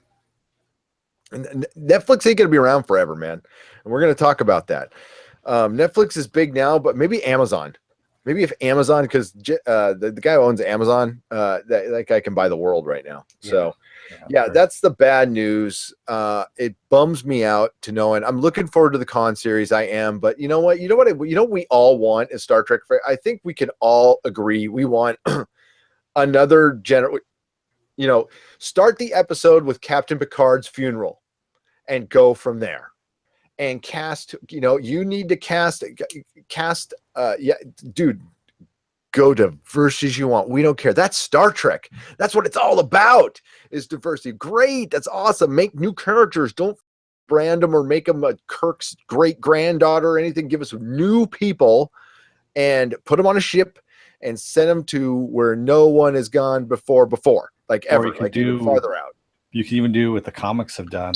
Netflix ain't gonna be around forever, man, and we're gonna talk about that. Netflix is big now, but maybe Amazon. Maybe if Amazon, because the guy who owns Amazon, that guy can buy the world right now. Yeah. So, yeah, that's the bad news. It bums me out to know, and I'm looking forward to the con series. I am, but you know what? We all want is Star Trek. I think we can all agree we want another start the episode with Captain Picard's funeral and go from there. And cast, you need to cast, dude, go diverse as you want. We don't care. That's Star Trek. That's what it's all about, is diversity. Great. That's awesome. Make new characters. Don't brand them or make them a Kirk's great granddaughter or anything. Give us new people and put them on a ship and send them to where no one has gone before, like ever, like even farther out. You can even do what the comics have done.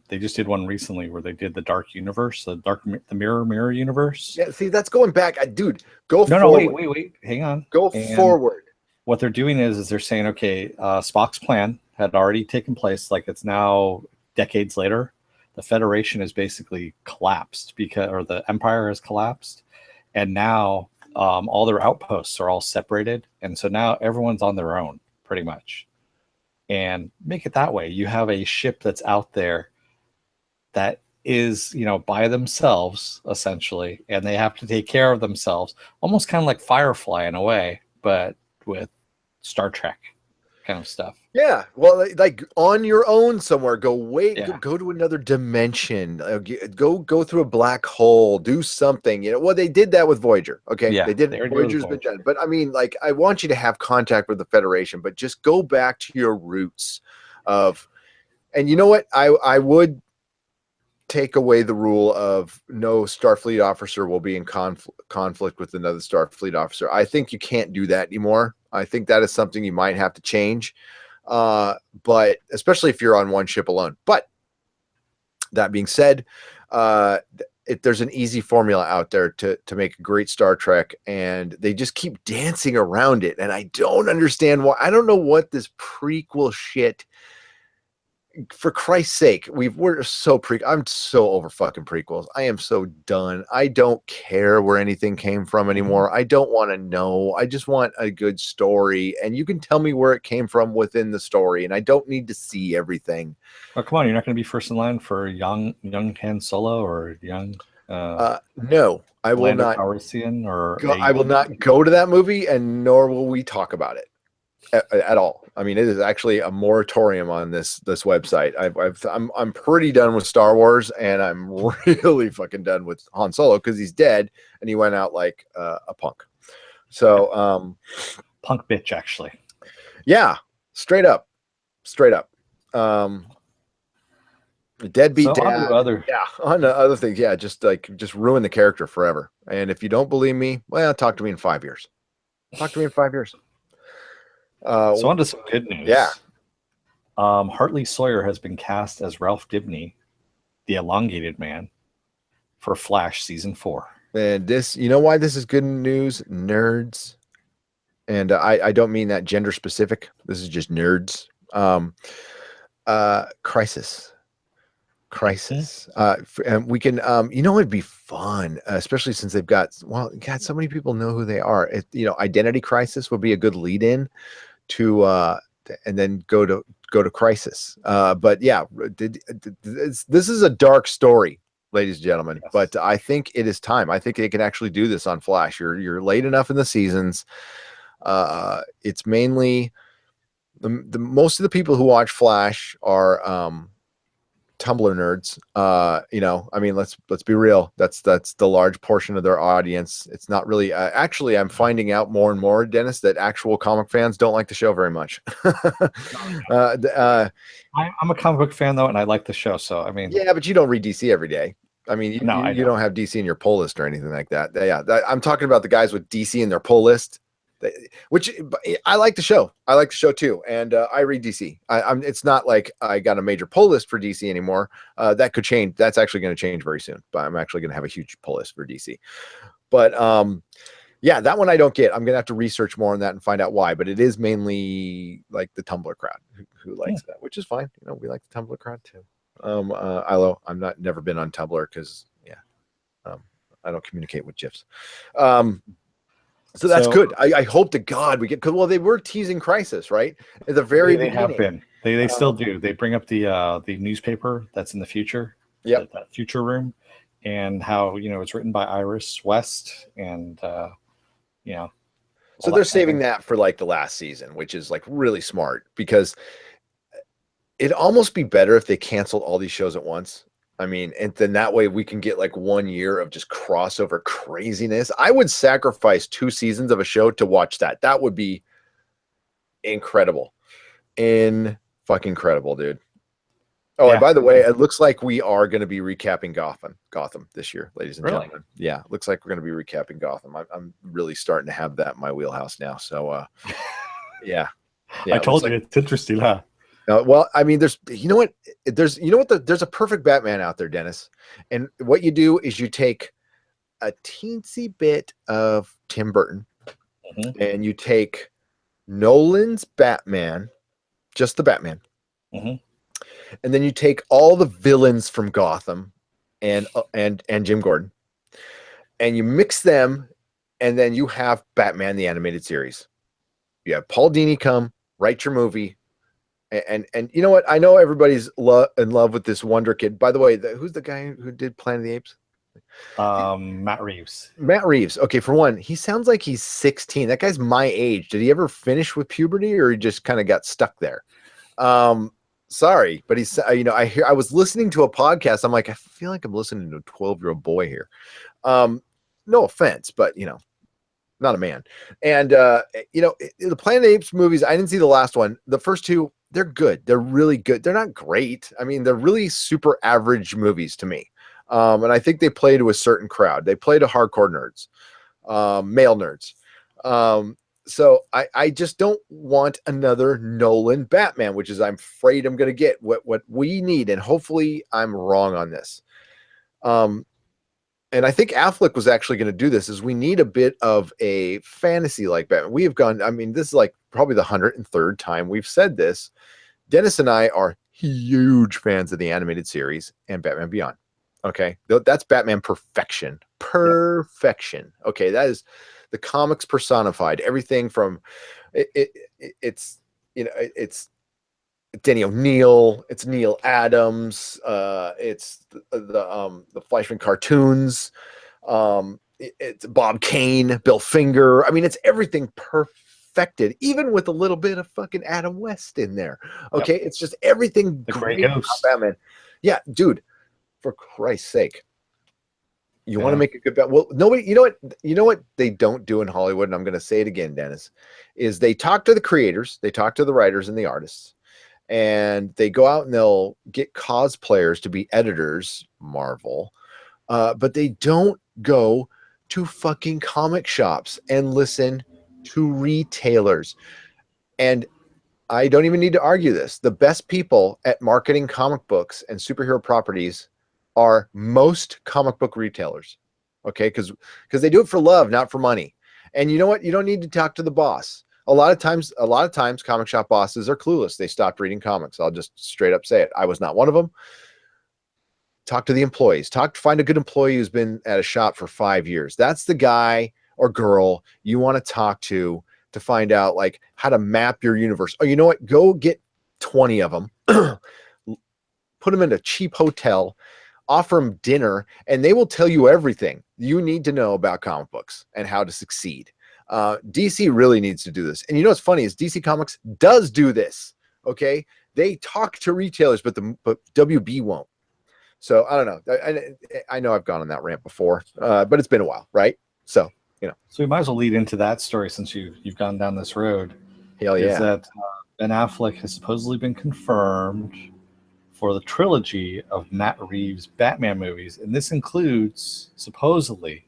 They just did one recently where they did the Dark Universe, the Mirror Universe. Yeah, see, that's going back. Dude, go forward. No, wait. Hang on. Go forward. What they're doing is they're saying, okay, Spock's plan had already taken place. Like, it's now decades later. The Federation has basically collapsed or the Empire has collapsed. And now all their outposts are all separated. And so now everyone's on their own, pretty much. And make it that way. You have a ship that's out there that is, by themselves, essentially, and they have to take care of themselves, almost kind of like Firefly in a way, but with Star Trek kind of stuff. Yeah, well, like on your own somewhere. Go to another dimension. Go through a black hole. Do something. Well, they did that with Voyager. Okay, yeah, they did. Voyager's been done, but I mean, like, I want you to have contact with the Federation, but just go back to your roots of. And you know what? I would take away the rule of no Starfleet officer will be in conflict with another Starfleet officer. I think you can't do that anymore. I think that is something you might have to change. But especially if you're on one ship alone. But that being said, there's an easy formula out there to make a great Star Trek, and they just keep dancing around it. And I don't understand why. I don't know what this prequel shit. For Christ's sake, I'm so over fucking prequels. I am so done. I don't care where anything came from anymore. I don't want to know. I just want a good story, and you can tell me where it came from within the story, and I don't need to see everything. Oh, come on, you're not going to be first in line for young Han Solo or young. No, I will not. I will not go to that movie, and nor will we talk about it. At all. I mean, it is actually a moratorium on this website. I'm pretty done with Star Wars, and I'm really fucking done with Han Solo because he's dead and he went out like a punk. So punk bitch, actually. Yeah, straight up. Deadbeat dad. On the other things. Yeah, just ruin the character forever. And if you don't believe me, well, talk to me in 5 years. So on to some good news. Yeah. Hartley Sawyer has been cast as Ralph Dibny, the elongated man, for Flash season 4. And this, you know why this is good news, nerds? And I don't mean that gender specific. This is just nerds. Crisis. And we can, it'd be fun, especially since they've got, God, so many people know who they are. Identity Crisis would be a good lead in to, and then go to Crisis. But yeah, this is a dark story, ladies and gentlemen. Yes. But I think it is time. I think they can actually do this on Flash. You're late enough in the seasons. It's mainly the most of the people who watch Flash are Tumblr nerds. You know, I mean, let's be real. That's the large portion of their audience. It's not really. Actually, I'm finding out more and more, Dennis, that actual comic fans don't like the show very much. I'm a comic book fan though, and I like the show. So I mean, Yeah, but you don't read DC every day. I mean, no, I you don't have DC in your pull list or anything like that. Yeah, I'm talking about the guys with DC in their pull list. Which I like the show. I like the show too, and I read DC. It's not like I got a major pull list for DC anymore. That could change. That's actually going to change very soon. But I'm actually going to have a huge pull list for DC. But yeah, that one I don't get. I'm going to have to research more on that and find out why. But it is mainly like the Tumblr crowd who likes that, which is fine. You know, we like the Tumblr crowd too. Although I'm never been on Tumblr because I don't communicate with GIFs. So that's good. I hope to God we get, because well, they were teasing Crisis, right? At the very they beginning. have been. They still do. They bring up the newspaper that's in the future. Yeah, that future room, and how it's written by Iris West, and So they're saving that for like the last season, which is like really smart, because it'd almost be better if they canceled all these shows at once. I mean, and then that way we can get like 1 year of just crossover craziness. I would sacrifice 2 seasons of a show to watch that. That would be incredible. Fucking incredible, dude. Oh, and by the way, it looks like we are going to be recapping Gotham this year, ladies and gentlemen. Yeah, looks like we're going to be recapping Gotham. I'm really starting to have that in my wheelhouse now. So, yeah. I told you it's interesting, huh? Well, I mean, there's a perfect Batman out there, Dennis. And what you do is you take a teensy bit of Tim Burton and you take Nolan's Batman, just the Batman. And then you take all the villains from Gotham and Jim Gordon, and you mix them, and then you have Batman the Animated Series. You have Paul Dini come write your movie. And you know what? I know everybody's in love with this Wonder Kid. By the way, who's the guy who did Planet of the Apes? Matt Reeves. Matt Reeves. Okay, for one, he sounds like he's 16. That guy's my age. Did he ever finish with puberty, or he just kind of got stuck there? Sorry, but he's I was listening to a podcast. I'm like, I feel like I'm listening to a 12-year-old boy here. No offense, but not a man. And the Planet of the Apes movies, I didn't see the last one. The first 2, they're good. They're really good. They're not great. I mean, they're really super average movies to me. And I think they play to a certain crowd. They play to hardcore nerds, male nerds. So I just don't want another Nolan Batman, which is I'm afraid I'm going to get what we need. And hopefully I'm wrong on this. And I think Affleck was actually going to do this, is we need a bit of a fantasy like Batman. We have gone, I mean, this is like probably the 103rd time we've said this. Dennis and I are huge fans of the animated series and Batman Beyond. Okay. That's Batman perfection. Perfection. Okay. That is the comics personified. Everything from it's Danny O'Neill, it's Neil Adams, it's the Fleischman cartoons, it's Bob Kane, Bill Finger. I mean, it's everything perfected, even with a little bit of fucking Adam West in there. Okay, it's just everything great about Batman. Yeah, dude, for Christ's sake. You want to make a good bet? Well, nobody, you know what they don't do in Hollywood, and I'm going to say it again, Dennis, is they talk to the creators, they talk to the writers and the artists, and they go out and they'll get cosplayers to be editors, Marvel, but they don't go to fucking comic shops and listen to retailers. And I don't even need to argue this. The best people at marketing comic books and superhero properties are most comic book retailers. Okay, because they do it for love, not for money. And you know what? You don't need to talk to the boss. A lot of times comic shop bosses are clueless. They stopped reading comics. I'll just straight up say it. I was not one of them. Talk to the employees. Find a good employee who's been at a shop for 5 years. That's the guy or girl you want to talk to find out like how to map your universe. Oh, you know what? Go get 20 of them, put them in a cheap hotel, offer them dinner, and they will tell you everything you need to know about comic books and how to succeed. DC really needs to do this. And you know what's funny is DC Comics does do this. Okay, they talk to retailers, but WB won't. So I don't know. I know I've gone on that rant before, but it's been a while, right? So So we might as well lead into that story since you've gone down this road. hell yeah. Is that Ben Affleck has supposedly been confirmed for the trilogy of Matt Reeves' Batman movies, and this includes supposedly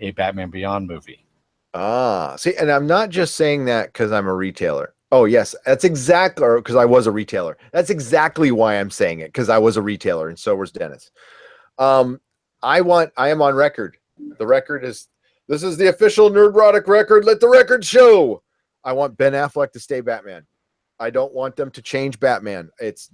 a Batman Beyond movie. See, and I'm not just saying that because I'm a retailer. Oh yes, that's exactly, or because I was a retailer. That's exactly why I'm saying it, because I was a retailer, and so was Dennis. I am on record. The record is, this is the official Nerdrotic record. Let the record show. I want Ben Affleck to stay Batman. I don't want them to change Batman. It's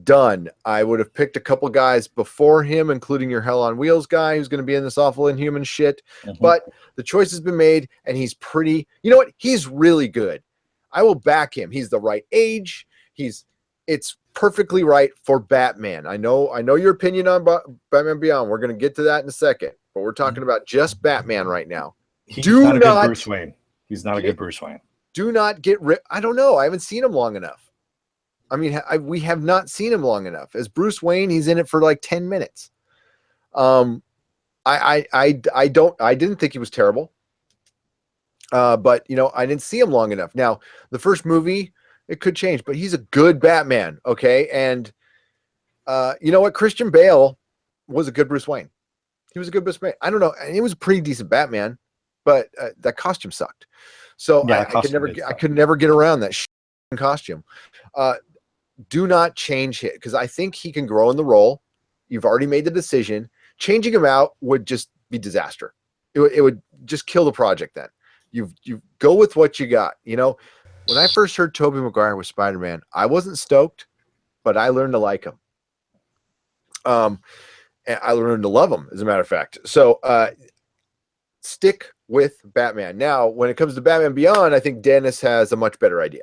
done. I would have picked a couple guys before him, including your Hell on Wheels guy who's going to be in this awful Inhuman shit. Mm-hmm. But the choice has been made, and he's pretty, you know what? He's really good. I will back him. He's the right age. It's perfectly right for Batman. I know your opinion on Batman Beyond. We're going to get to that in a second, but we're talking about just Batman right now. He's not a good Bruce Wayne. He's not a good Bruce Wayne. Do not get rid. I don't know. I haven't seen him long enough. I mean, we have not seen him long enough. As Bruce Wayne, he's in it for like 10 minutes. I didn't think he was terrible. But I didn't see him long enough. Now, the first movie, it could change, but he's a good Batman. Okay. And you know what? Christian Bale was a good Bruce Wayne. He was a good Bruce Wayne. I don't know. He was a pretty decent Batman, but that costume sucked. So yeah, I could never get around that costume. Do not change it, because I think he can grow in the role. You've already made the decision. Changing him out would just be disaster. It would just kill the project. Then you go with what you got. When I first heard Tobey Maguire was Spider-Man, I wasn't stoked, but I learned to like him. And I learned to love him, as a matter of fact. So stick with Batman. Now, when it comes to Batman Beyond, I think Dennis has a much better idea.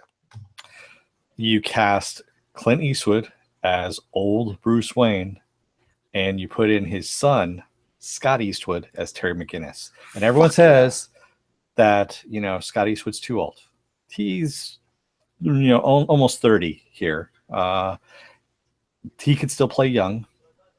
You cast Clint Eastwood as old Bruce Wayne, and you put in his son, Scott Eastwood, as Terry McGinnis. And everyone says that, Scott Eastwood's too old. He's, almost 30 here. He could still play young.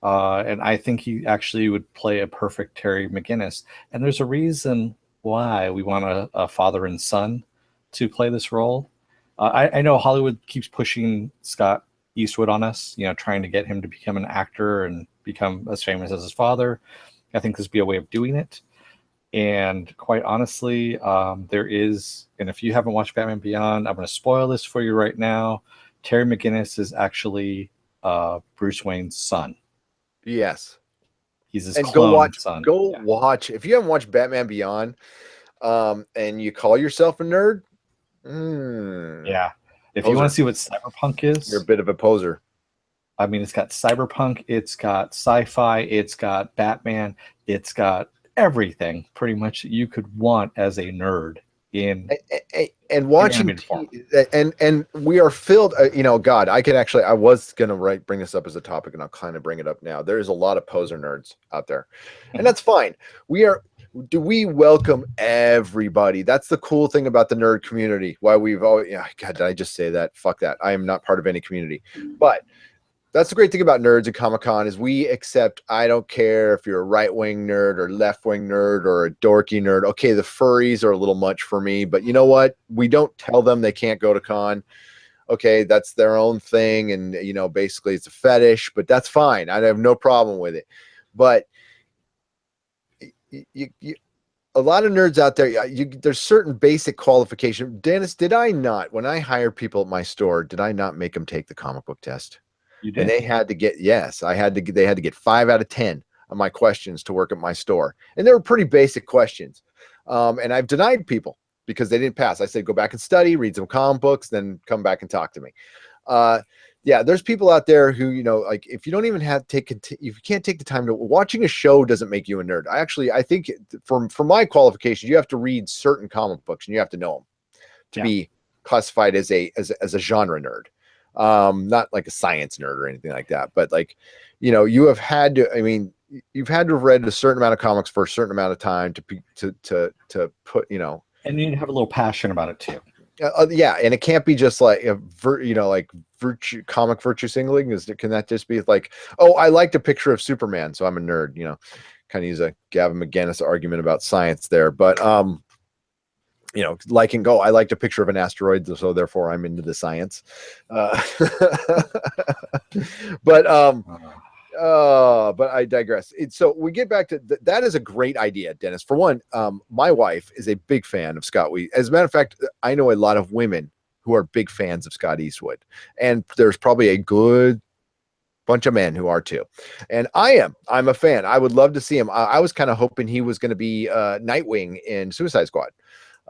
And I think he actually would play a perfect Terry McGinnis. And there's a reason why we want a father and son to play this role. I know Hollywood keeps pushing Scott Eastwood on us, trying to get him to become an actor and become as famous as his father. I think this would be a way of doing it. And quite honestly, there is, and if you haven't watched Batman Beyond, I'm going to spoil this for you right now. Terry McGinnis is actually Bruce Wayne's son. Yes. He's his and clone son. Watch. If you haven't watched Batman Beyond, and you call yourself a nerd, yeah. If you want to see what cyberpunk is, you're a bit of a poser. I mean, it's got cyberpunk, it's got sci-fi, it's got Batman, it's got everything pretty much that you could want as a nerd in and watching and we are filled. God, I was gonna bring this up as a topic, and I'll kind of bring it up now. There's a lot of poser nerds out there, and that's fine. We welcome everybody. That's the cool thing about the nerd community. Why we've always, God, did I just say that? Fuck that. I am not part of any community. But that's the great thing about nerds at Comic-Con is we accept, I don't care if you're a right-wing nerd or left-wing nerd or a dorky nerd. Okay, the furries are a little much for me, but you know what? We don't tell them they can't go to con. Okay, that's their own thing, and basically it's a fetish, but that's fine. I have no problem with it. But a lot of nerds out there, there's certain basic qualification. Dennis, did I not, when I hire people at my store, did I not make them take the comic book test? You did. And they had to get, they had to get 5 out of 10 of my questions to work at my store. And they were pretty basic questions. And I've denied people because they didn't pass. I said, go back and study, read some comic books, then come back and talk to me. There's people out there who, if you don't even if you can't take the time to, watching a show doesn't make you a nerd. I think for my qualifications, you have to read certain comic books and you have to know them to be classified as a genre nerd. Not like a science nerd or anything like that, but like, you know, you have had to, I mean, you've had to have read a certain amount of comics for a certain amount of time to put, you know, And you need to have a little passion about it too. yeah, and it can't be just like you know, like comic virtue signaling. Can that just be like, oh, I liked a picture of Superman, so I'm a nerd, you know? Kind of use a Gavin McGinnis argument about science there, but you know, like and go. I liked a picture of an asteroid, so therefore I'm into the science. But but I digress. So we get back to that is a great idea, Dennis. For one, my wife is a big fan of Scott Eastwood. As a matter of fact, I know a lot of women who are big fans of Scott Eastwood, and there's probably a good bunch of men who are too. And I'm a fan. I would love to see him. I was kind of hoping he was going to be Nightwing in Suicide Squad.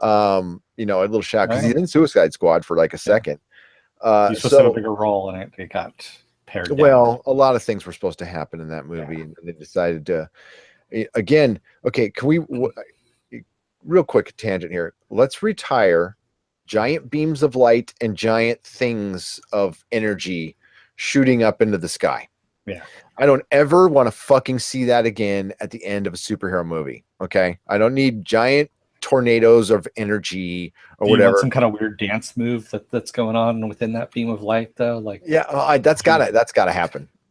You know, a little shock because he's in Suicide Squad for like a second. He's supposed to have a bigger role, and it got pared down. Well, a lot of things were supposed to happen in that movie, and they decided to. Again, okay, can we real quick tangent here? Let's retire giant beams of light and giant things of energy shooting up into the sky. Yeah. I don't ever want to fucking see that again at the end of a superhero movie. Okay. I don't need giant tornadoes of energy or whatever. Want some kind of weird dance move that's going on within that beam of light though? Like, yeah, that's gotta happen.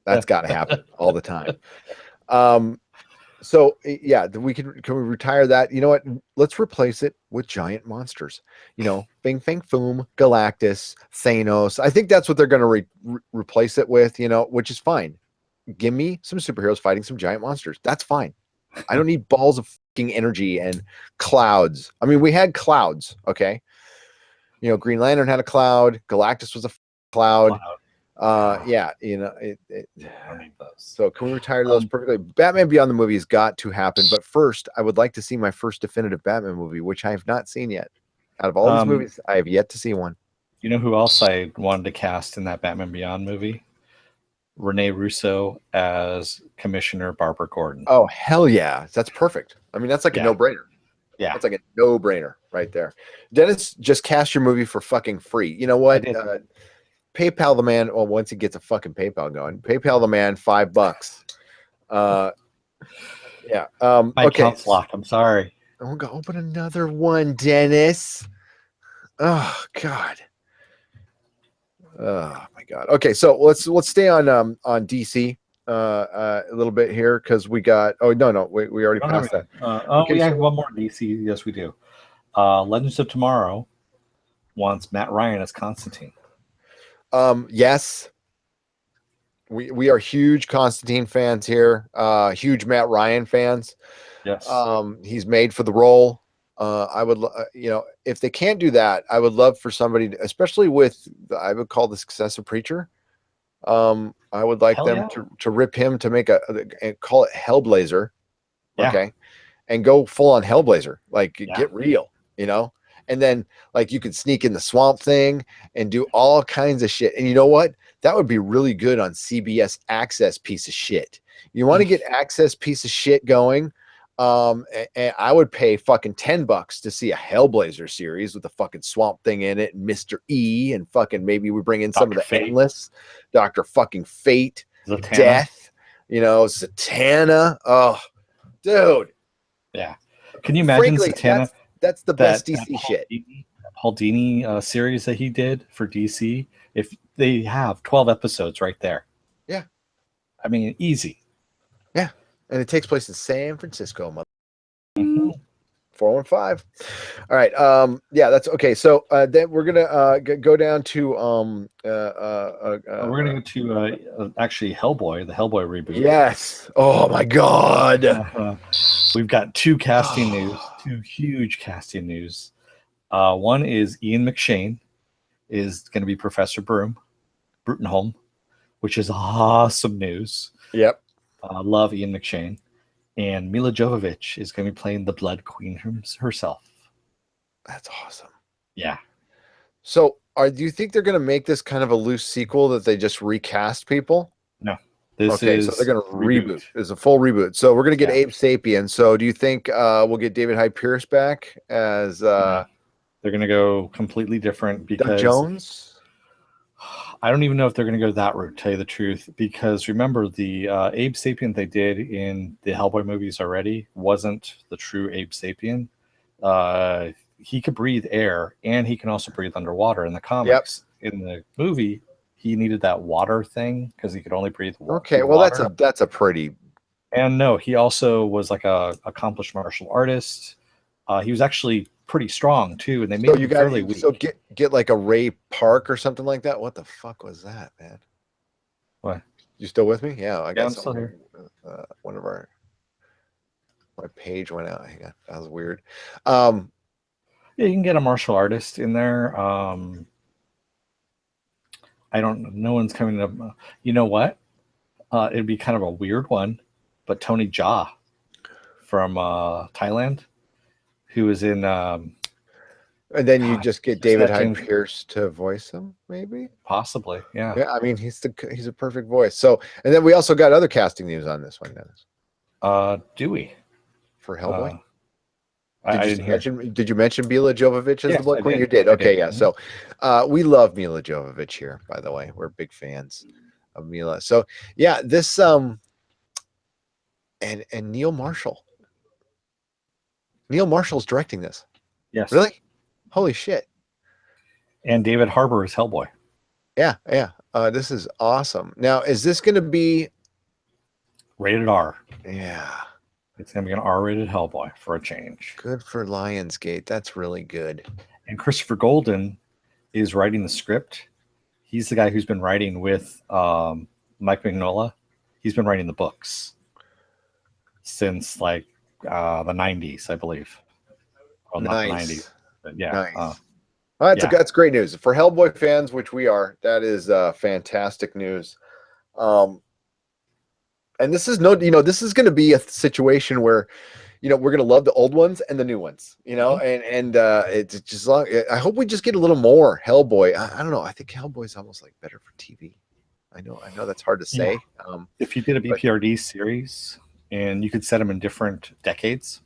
That's gotta happen all the time. So yeah, can we retire that? You know what? Let's replace it with giant monsters. You know, Bing Fang Foom, Galactus, Thanos. I think that's what they're going to replace it with. You know, which is fine. Give me some superheroes fighting some giant monsters. That's fine. I don't need balls of fucking energy and clouds. I mean, we had clouds. Okay, you know, Green Lantern had a cloud. Galactus was a cloud. Yeah, you know, I don't need those. So can we retire those perfectly? Batman Beyond the movie has got to happen, but first I would like to see my first definitive Batman movie, which I have not seen yet. Out of all these movies, I have yet to see one. You know who else I wanted to cast in that Batman Beyond movie? Rene Russo as Commissioner Barbara Gordon. Oh, hell yeah. That's perfect. I mean, that's like a no-brainer. Yeah. That's like a no-brainer right there. Dennis, just cast your movie for fucking free. You know what? PayPal the man. Well, once he gets a fucking PayPal going, PayPal the man $5. Yeah. My account's locked. I'm sorry. I'm gonna open another one, Dennis. Oh God. Oh my God. Okay, so let's stay on DC a little bit here because we got. Oh no, we already passed that. We have one more DC. Yes, we do. Legends of Tomorrow wants Matt Ryan as Constantine. Yes, we are huge Constantine fans here. Huge Matt Ryan fans. Yes. He's made for the role. I would, you know, if they can't do that, I would love for somebody, especially with, I would call the success of Preacher. I would like them to rip him to make and call it Hellblazer. Yeah. Okay. And go full on Hellblazer, like get real, you know? And then like you could sneak in the Swamp Thing and do all kinds of shit. And you know what? That would be really good on CBS Access piece of shit. You want to get Access piece of shit going? And I would pay fucking $10 to see a Hellblazer series with the fucking Swamp Thing in it and Mr. E and fucking maybe we bring in some of the Endless, Dr. fucking Fate, Zatanna. Death, you know, Zatanna. Oh, dude. Yeah. Can you imagine Zatanna? That's the best DC shit. Paul Dini series that he did for DC. If they have 12 episodes right there. Yeah. I mean, easy. Yeah. And it takes place in San Francisco, 415. All right. Yeah, that's okay. So then we're gonna go down to we're gonna go to actually Hellboy, the Hellboy reboot. Yes. Oh my God. We've got two casting news, two huge casting news. One is Ian McShane is going to be Professor Brutenholm, which is awesome news. Yep. Love Ian McShane. And Mila Jovovich is going to be playing the Blood Queen herself. That's awesome. Yeah. So do you think they're going to make this kind of a loose sequel that they just recast people? No. So they're going to reboot. It's a full reboot. So we're going to get Abe Sapien. So do you think we'll get David Hyde Pierce back as... They're going to go completely different because... Doug Jones? I don't even know if they're going to go that route, to tell you the truth, because remember the Abe Sapien they did in the Hellboy movies already wasn't the true Abe Sapien. He could breathe air, and he can also breathe underwater in the comics. Yep. In the movie, he needed that water thing because he could only breathe water. Okay, well, that's a pretty... And no, he also was like a accomplished martial artist. He was actually pretty strong too, and they made him fairly weak. So get like a Ray Park or something like that. What the fuck was that, man? What? You still with me? Yeah, I'm still here. One of my page went out. Hang on, that was weird. Yeah, you can get a martial artist in there. I don't. No one's coming up. You know what? It'd be kind of a weird one, but Tony Jaa from Thailand, who is in. And then you just get David Hyde Pierce to voice him, maybe? Possibly, yeah. Yeah, I mean, he's a perfect voice. So, and then we also got other casting news on this one, Dennis. Do we? For Hellboy? Did you mention Mila Jovovich as the Blood Queen? You did. Okay, yeah. So, we love Mila Jovovich here, by the way. We're big fans of Mila. So, yeah, this and Neil Marshall. Neil Marshall's directing this. Yes. Really? Holy shit. And David Harbour is Hellboy. Yeah. This is awesome. Now, is this going to be rated R? Yeah. It's going to be an R-rated Hellboy for a change. Good for Lionsgate. That's really good. And Christopher Golden is writing the script. He's the guy who's been writing with Mike Mignola. He's been writing the books since like the 90s, I believe. Well, nice. Not the 90s. Yeah, nice. That's great news for Hellboy fans, which we are. That is fantastic news. And this is this is going to be a situation where, we're going to love the old ones and the new ones, and it's just I hope we just get a little more Hellboy. I don't know. I think Hellboy's almost like better for TV. I know that's hard to say. Yeah. If you did a BPRD series and you could set them in different decades.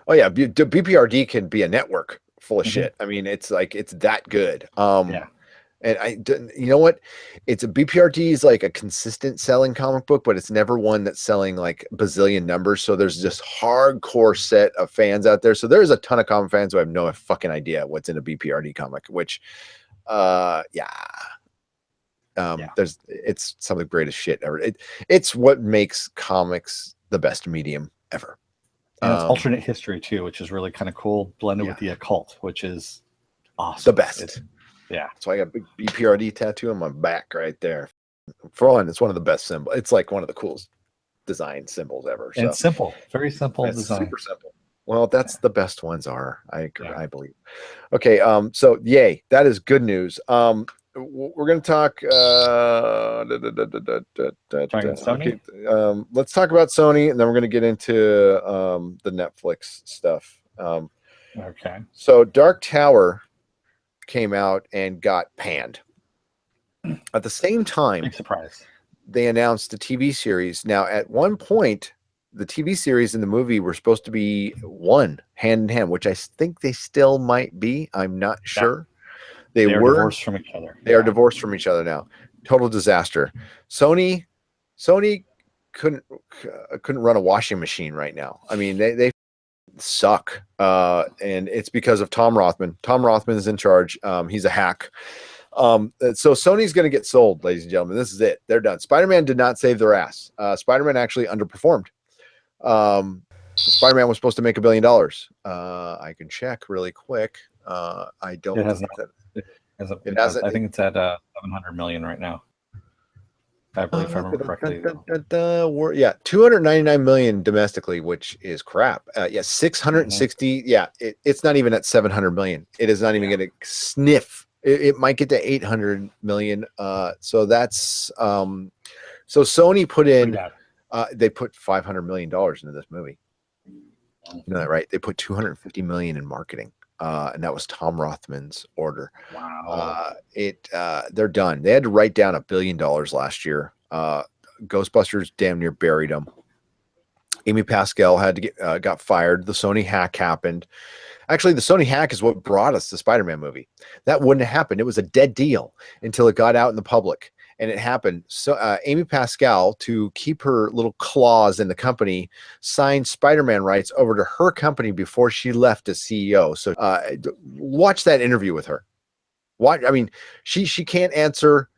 Oh yeah, BPRD can be a network full of shit. I mean, it's that good. And you know what? It's a BPRD is like a consistent selling comic book, but it's never one that's selling like bazillion numbers. So there's this hardcore set of fans out there. So there's a ton of comic fans who have no fucking idea what's in a BPRD comic. Which, it's some of the greatest shit ever. It's what makes comics the best medium ever. And it's alternate history too, which is really kind of cool, blended with the occult, which is awesome. The best. Yeah. So I got a big BPRD tattoo on my back right there. For one, it's one of the best symbols. It's like one of the coolest design symbols ever. And it's simple, very simple design. Super simple. Well, that's the best ones are. I believe. Okay. So yay, that is good news. We're going to talk. Let's talk about Sony, and then we're going to get into the Netflix stuff. Okay. So Dark Tower came out and got panned. At the same time, big surprise, they announced the TV series. Now, at one point, the TV series and the movie were supposed to be one hand in hand, which I think they still might be. I'm not sure. They were divorced from each other. They are divorced from each other now. Total disaster. Sony couldn't run a washing machine right now. I mean, they suck. And it's because of Tom Rothman. Tom Rothman is in charge. He's a hack. So Sony's going to get sold, ladies and gentlemen. This is it. They're done. Spider-Man did not save their ass. Spider-Man actually underperformed. Spider-Man was supposed to make $1 billion. I can check really quick. I don't. It has not. It hasn't. I think it's at 700 million right now. I believe if I remember correctly. 299 million domestically, which is crap. 660. Yeah, it's not even at 700 million. It is not even going to sniff. It might get to 800 million. So that's so Sony put in. They put $500 million into this movie. You know that, right? They put 250 million in marketing. And that was Tom Rothman's order. Wow. They're done. They had to write down $1 billion last year. Ghostbusters damn near buried them. Amy Pascal had to got fired. The Sony hack happened. Actually, the Sony hack is what brought us the Spider-Man movie. That wouldn't have happened. It was a dead deal until it got out in the public. And it happened. So Amy Pascal, to keep her little claws in the company, signed Spider-Man rights over to her company before she left as CEO. So watch that interview with her. I mean, she can't answer.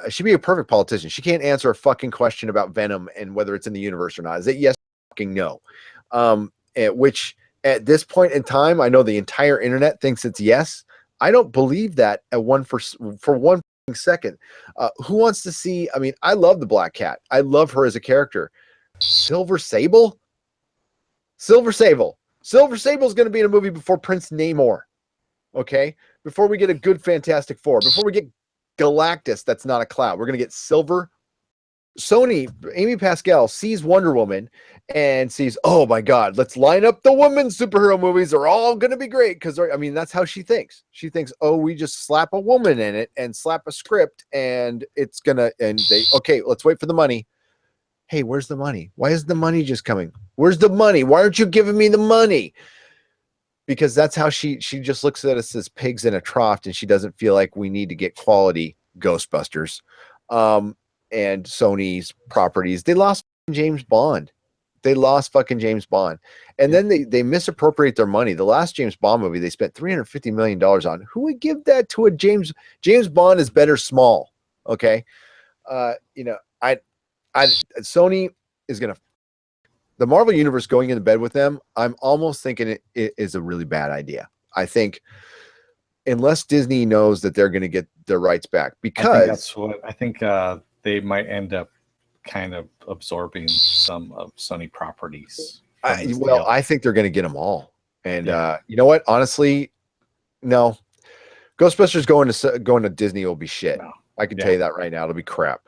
She'd be a perfect politician. She can't answer a fucking question about Venom and whether it's in the universe or not. Is it yes, fucking no? Which at this point in time, I know the entire internet thinks it's yes. I don't believe that for one second. Who wants to see? I mean, I love the Black Cat. I love her as a character. Silver Sable. Silver Sable is going to be in a movie before Prince Namor. Okay, before we get a good Fantastic Four, before we get Galactus, that's not a cloud. We're going to get Silver. Sony, Amy Pascal sees Wonder Woman and sees, oh my God, let's line up the women superhero movies. They're all going to be great. Because, I mean, that's how she thinks. She thinks, oh, we just slap a woman in it and slap a script and it's going to, okay, let's wait for the money. Hey, where's the money? Why isn't the money just coming? Where's the money? Why aren't you giving me the money? Because that's how she just looks at us as pigs in a trough, and she doesn't feel like we need to get quality Ghostbusters. And Sony's properties. They lost James Bond. And then they misappropriate their money. The last James Bond movie, they spent $350 million on. Who would give that to a James Bond is better small. Okay. Sony is going to, the Marvel universe going into bed with them. I'm almost thinking it is a really bad idea. I think unless Disney knows that they're going to get their rights back, because I think they might end up kind of absorbing some of Sony properties. I think they're going to get them all. And you know what? Honestly, no. Ghostbusters going to Disney will be shit. No. I can tell you that right now. It'll be crap.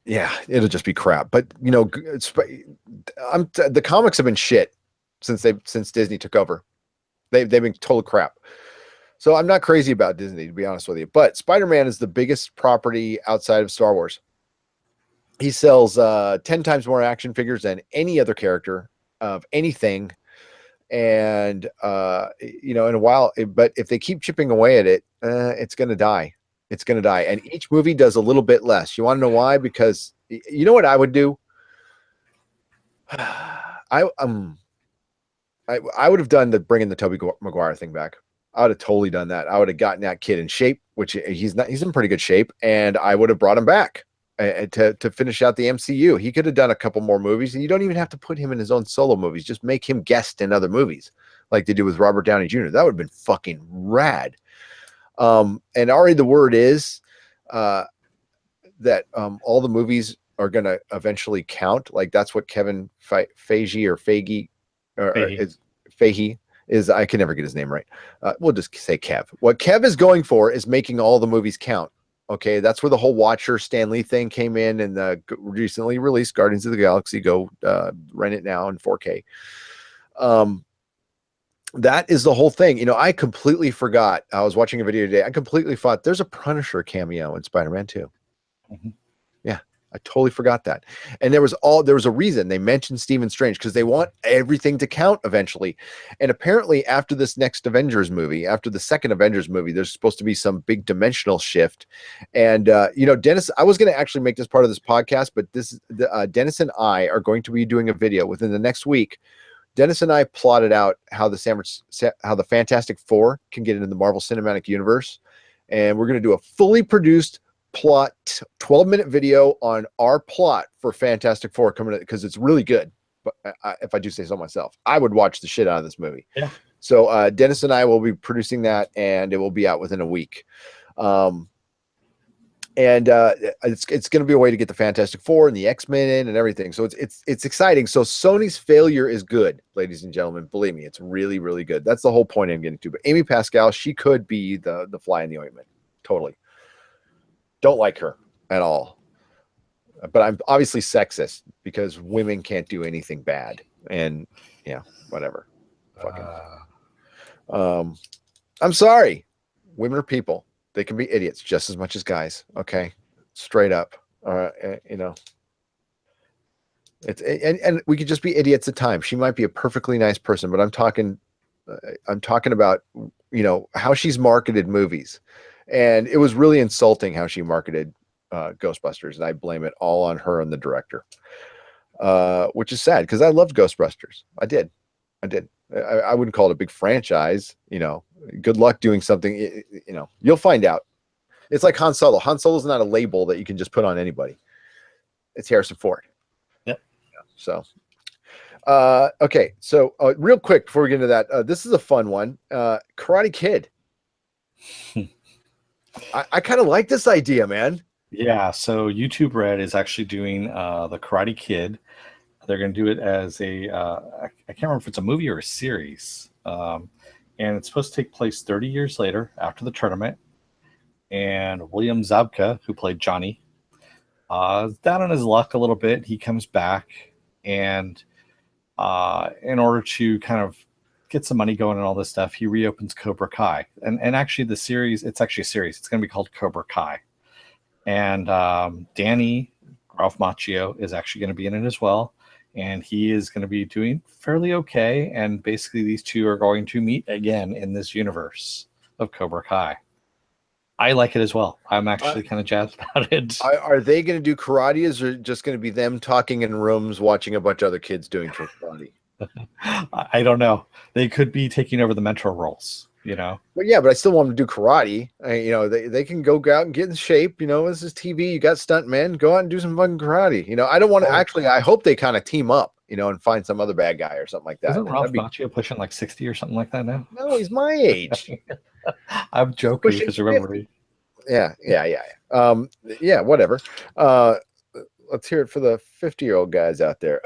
Yeah, it'll just be crap. But you know, the comics have been shit since Disney took over. They've been total crap. So I'm not crazy about Disney, to be honest with you. But Spider-Man is the biggest property outside of Star Wars. He sells 10 times more action figures than any other character of anything. And in a while, but if they keep chipping away at it, it's going to die. It's going to die. And each movie does a little bit less. You want to know why? Because you know what I would do? I would have done bringing the Tobey Maguire thing back. I would have totally done that. I would have gotten that kid in shape, which he's in pretty good shape. And I would have brought him back to finish out the MCU. He could have done a couple more movies, and you don't even have to put him in his own solo movies. Just make him guest in other movies like they do with Robert Downey Jr. That would have been fucking rad. And already the word is that all the movies are going to eventually count. Like that's what Kevin Feige is. I can never get his name right. We'll just say Kev. What Kev is going for is making all the movies count. Okay, that's where the whole Watcher Stan Lee thing came in, and the recently released Guardians of the Galaxy. Go rent it now in 4K. That is the whole thing. You know, I completely forgot. I was watching a video today. I completely thought there's a Punisher cameo in Spider-Man 2. Mm-hmm. Yeah, I totally forgot that. And there was a reason they mentioned Stephen Strange, because they want everything to count eventually. And apparently after this next Avengers movie, after the second Avengers movie, there's supposed to be some big dimensional shift. And, Dennis, I was going to actually make this part of this podcast, but Dennis and I are going to be doing a video within the next week. Dennis and I plotted out how the Fantastic Four can get into the Marvel Cinematic Universe. And we're going to do a fully produced plot 12-minute video on our plot for Fantastic Four coming in, because it's really good. But if I do say so myself, I would watch the shit out of this movie. Yeah. So Dennis and I will be producing that, and it will be out within a week. And it's going to be a way to get the Fantastic Four and the X-Men in and everything. So it's exciting. So Sony's failure is good, ladies and gentlemen. Believe me, it's really, really good. That's the whole point I'm getting to. But Amy Pascal, she could be the fly in the ointment. Totally. Don't like her at all. But I'm obviously sexist because women can't do anything bad. And yeah, whatever. I'm sorry. Women are people. They can be idiots just as much as guys. Okay. Straight up. It's and we could just be idiots at times. She might be a perfectly nice person, but I'm talking about, you know, how she's marketed movies, and it was really insulting how she marketed Ghostbusters, and I blame it all on her and the director, which is sad because I loved Ghostbusters. I did. I wouldn't call it a big franchise. You know, good luck doing something. You know, you'll find out. It's like Han Solo. Han Solo is not a label that you can just put on anybody. It's Harrison Ford. Yep. So, okay. So, real quick before we get into that, this is a fun one. Karate Kid. I kind of like this idea, man. Yeah. So YouTube Red is actually doing the Karate Kid. They're going to do it as a I can't remember if it's a movie or a series, and it's supposed to take place 30 years later after the tournament. And William Zabka, who played Johnny, is down on his luck a little bit. He comes back, and in order to kind of get some money going and all this stuff, he reopens Cobra Kai. And actually, the series, it's actually a series. It's going to be called Cobra Kai. And Danny Ralph Macchio is actually going to be in it as well. And he is going to be doing fairly okay. And basically, these two are going to meet again in this universe of Cobra Kai. I like it as well. I'm actually kind of jazzed about it. Are they going to do karate, or is it just going to be them talking in rooms, watching a bunch of other kids doing karate? I don't know. They could be taking over the mentor roles, you know? But yeah, but I still want them to do karate. You know, they can go out and get in shape. You know, this is TV. You got stunt men. Go out and do some fucking karate. You know, I don't want to actually. I hope they kind of team up, you know, and find some other bad guy or something like that. Isn't Ralph Macchio pushing like 60 or something like that now? No, he's my age. I'm joking because remember. Yeah. Yeah, whatever. Let's hear it for the 50-year-old guys out there.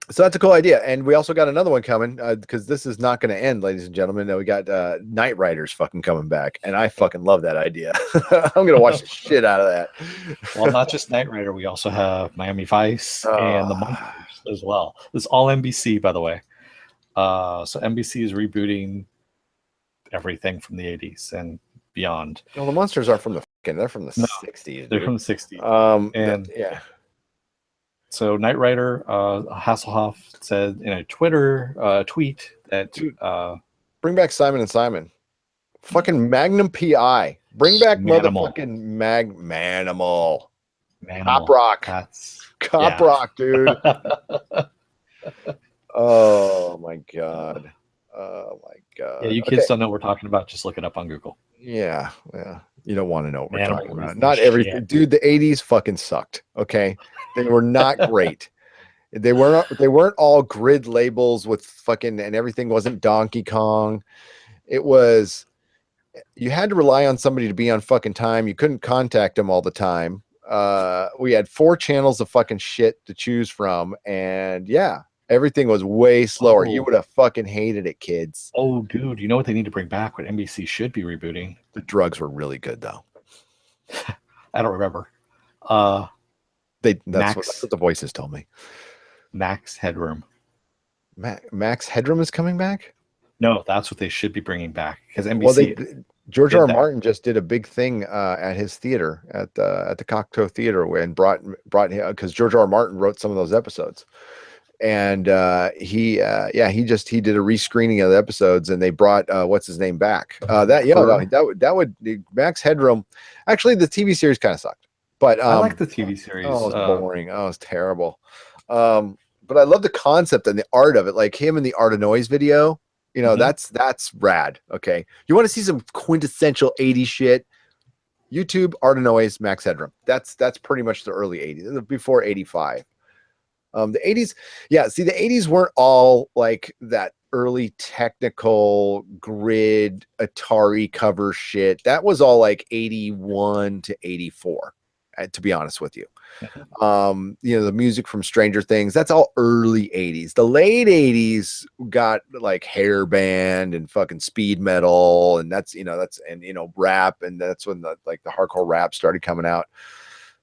So that's a cool idea. And we also got another one coming because this is not going to end, ladies and gentlemen. We got Knight Riders fucking coming back. And I fucking love that idea. I'm going to watch the shit out of that. Well, not just Knight Rider. We also have Miami Vice and the Monsters as well. This is all NBC, by the way. So NBC is rebooting everything from the 80s and beyond. Well, the Monsters aren't from the they're from the 60s. They're from the 60s. And yeah. So Knight Rider, Hasselhoff said in a Twitter tweet that bring back Simon and Simon. Fucking Magnum PI. Bring back Manimal. Motherfucking Manimal. Manimal. Cop Rock. That's Cop Rock, dude. Oh my god. Oh my god. Yeah, you kids don't know what we're talking about. Just look it up on Google. Yeah. You don't want to know what we're talking about. is Not the everything. shit. Dude, the 80s fucking sucked. Okay. They were not great. They weren't all grid labels with fucking, and everything wasn't Donkey Kong. It was, you had to rely on somebody to be on fucking time. You couldn't contact them all the time. We had 4 channels of fucking shit to choose from, and yeah, everything was way slower. You would have fucking hated it, kids. Oh, dude, you know what they need to bring back? What NBC should be rebooting? The drugs were really good, though. I don't remember. That's what the voices told me. Max Headroom. Max Headroom is coming back? No, that's what they should be bringing back because NBC. George R. Martin just did a big thing at his theater at the Cocteau Theater and brought him, because George R. Martin wrote some of those episodes, and he did a rescreening of the episodes, and they brought what's his name back. That would Max Headroom. Actually, the TV series kind of sucked, but I like the TV series. Oh, it was boring. Oh, it was terrible. But I love the concept and the art of it, like him in the Art of Noise video. You know, that's rad. Okay. You want to see some quintessential 80s shit? YouTube, Art of Noise, Max Headroom. That's pretty much the early 80s, before 85. The 80s, yeah, see, the 80s weren't all like that early technical grid Atari cover shit. That was all like 81 to 84, to be honest with you. You know, the music from Stranger Things, that's all early 80s. The late 80s got like hair band and fucking speed metal, and that's rap, and that's when the hardcore rap started coming out.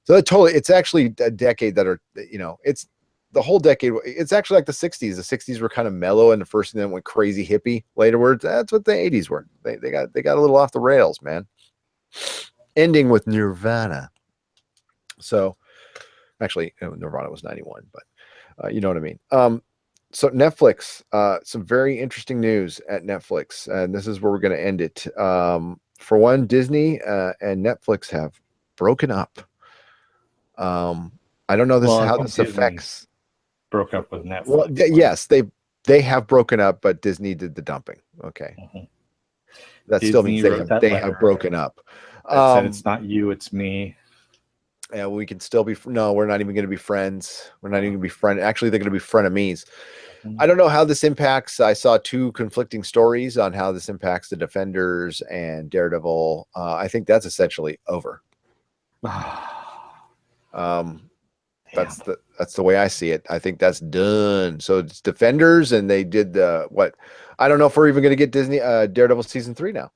So it's actually a decade that it's the whole decade. It's actually like the 60s. The 60s were kind of mellow, and the first thing that went crazy hippie laterwards. That's what the 80s were. They got a little off the rails, man. Ending with Nirvana. So Actually, Nirvana was 91, but you know what I mean. So Netflix, some very interesting news at Netflix, and this is where we're going to end it. For one, Disney and Netflix have broken up. I don't know how this Disney affects. broke up with Netflix. Well, yes, they have broken up, but Disney did the dumping. Okay, that Disney still means they have broken up. Said it's not you, it's me. Yeah, we can still be. No, we're not even going to be friends. We're not even going to be friends. Actually, they're going to be frenemies. I don't know how this impacts. I saw two conflicting stories on how this impacts the Defenders and Daredevil. I think that's essentially over. That's the way I see it. I think that's done. So it's Defenders, and they did what? I don't know if we're even going to get Disney Daredevil season 3 now.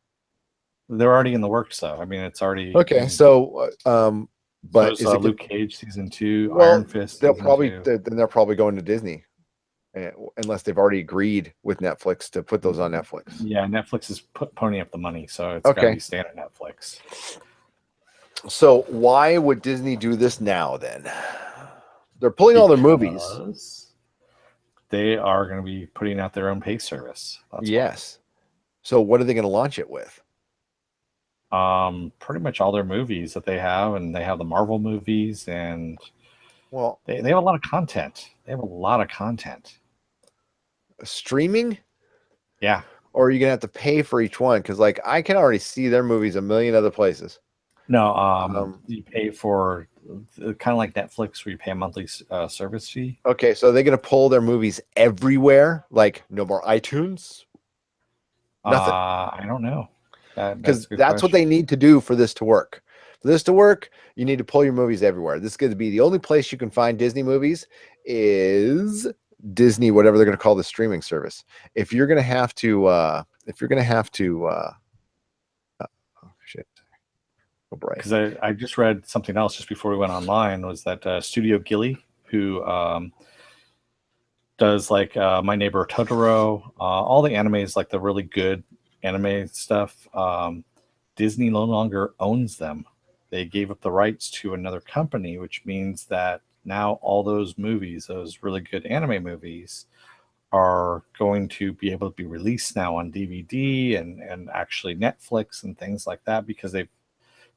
They're already in the works, though. I mean, it's already okay. So, but so is Luke Cage season 2, well, Iron Fist? They'll probably then they're probably going to Disney, unless they've already agreed with Netflix to put those on Netflix. Yeah, Netflix is ponying up the money, so it's got to be staying at Netflix. So why would Disney do this now? Then they're pulling all their movies. They are going to be putting out their own pay service. That's why. So what are they going to launch it with? Pretty much all their movies that they have, and they have the Marvel movies, and they have a lot of content. Streaming? Yeah. Or are you gonna have to pay for each one? Because like I can already see their movies a million other places. No, you pay for kind of like Netflix, where you pay a monthly service fee. Okay, so they're gonna pull their movies everywhere, like no more iTunes. Nothing. I don't know. Because that's what they need to do for this to work. For this to work, you need to pull your movies everywhere. This is going to be the only place you can find Disney movies is Disney, whatever they're going to call the streaming service. If you're going to have to, oh shit. Because I just read something else just before we went online, was that Studio Ghibli, who does like My Neighbor Totoro, all the animes, like the really good anime stuff, Disney no longer owns them. They gave up the rights to another company, which means that now all those movies, those really good anime movies, are going to be able to be released now on DVD and actually Netflix and things like that, because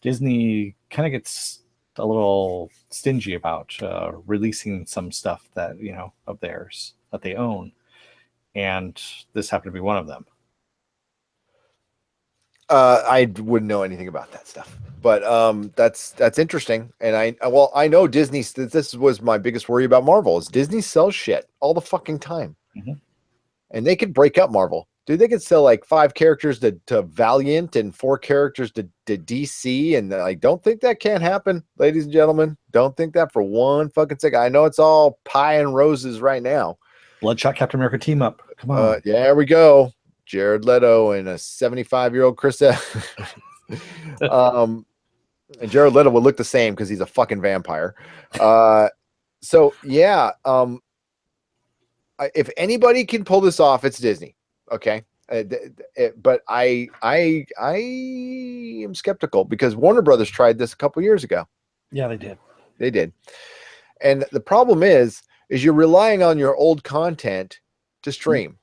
Disney kind of gets a little stingy about releasing some stuff that, of theirs that they own, and this happened to be one of them. I wouldn't know anything about that stuff, but that's interesting. And I know Disney. This was my biggest worry about Marvel is Disney sells shit all the fucking time, and they could break up Marvel. Dude, they could sell like 5 characters to Valiant and 4 characters to DC, and I don't think that can't happen, ladies and gentlemen. Don't think that for one fucking second. I know it's all pie and roses right now. Bloodshot Captain America team up. Come on. Yeah, there we go. Jared Leto and a 75-year-old Chris Evans. And Jared Leto would look the same because he's a fucking vampire. So yeah, if anybody can pull this off, it's Disney. Okay, but I am skeptical because Warner Brothers tried this a couple years ago. Yeah, they did. They did, and the problem is you're relying on your old content to stream,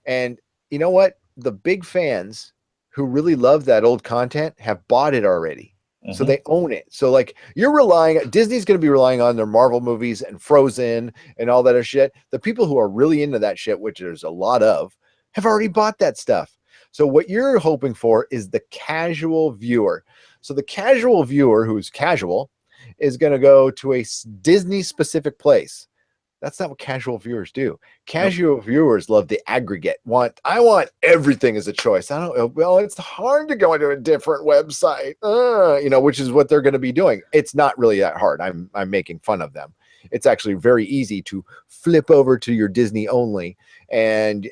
and you know what? The big fans who really love that old content have bought it already. So they own it. So like Disney's going to be relying on their Marvel movies and Frozen and all that other shit. The people who are really into that shit, which there's a lot of, have already bought that stuff. So what you're hoping for is the casual viewer. So the casual viewer who's casual is going to go to a Disney specific place. That's not what casual viewers do. Casual viewers love the aggregate. I want everything as a choice. Well, it's hard to go into a different website, which is what they're going to be doing. It's not really that hard. I'm making fun of them. It's actually very easy to flip over to your Disney only, and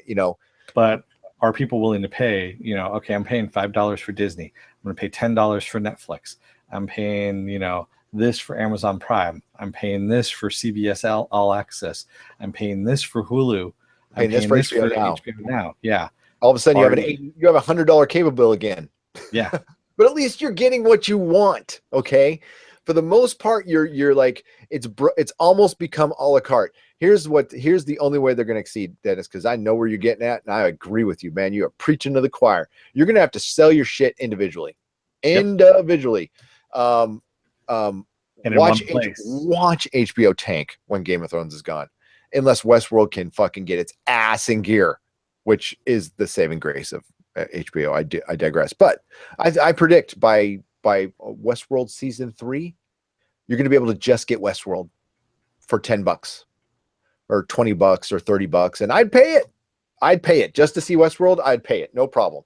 But are people willing to pay? Okay, I'm paying $5 for Disney. I'm going to pay $10 for Netflix. I'm paying, this for Amazon Prime. I'm paying this for CBS All Access. I'm paying this for Hulu. I'm paying this for HBO now. Yeah. All of a sudden you have $100 cable bill again. Yeah. But at least you're getting what you want. Okay. for the most part, you're like it's almost become a la carte. Here's the only way they're going to exceed, Dennis, because I know where you're getting at, and I agree with you, man. You are preaching to the choir. You're going to have to sell your shit individually. Individually. And watch HBO tank when Game of Thrones is gone, unless Westworld can fucking get its ass in gear, which is the saving grace of HBO. I digress, but I predict by Westworld season 3, you're going to be able to just get Westworld for $10 or $20 or $30, and I'd pay it. I'd pay it just to see Westworld. I'd pay it, no problem.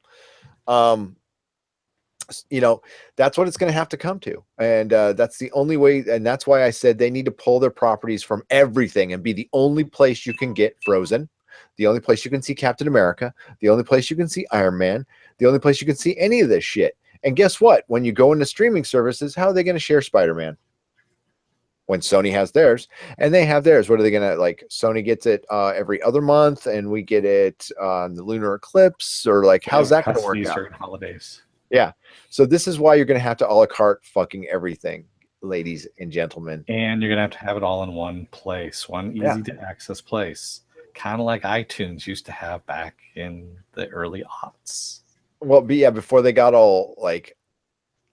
You know, that's what it's going to have to come to, and that's the only way. And that's why I said they need to pull their properties from everything and be the only place you can get Frozen, the only place you can see Captain America, the only place you can see Iron Man, the only place you can see any of this shit. And guess what? When you go into streaming services, how are they going to share Spider-Man? When Sony has theirs and they have theirs, what are they going to, like, Sony gets it every other month and we get it on the lunar eclipse, or like, how's that going to work out? Certain holidays. Yeah. So this is why you're going to have to a la carte fucking everything, ladies and gentlemen. And you're going to have it all in one place, one easy to access place. Kind of like iTunes used to have back in the early aughts. Well, before they got all like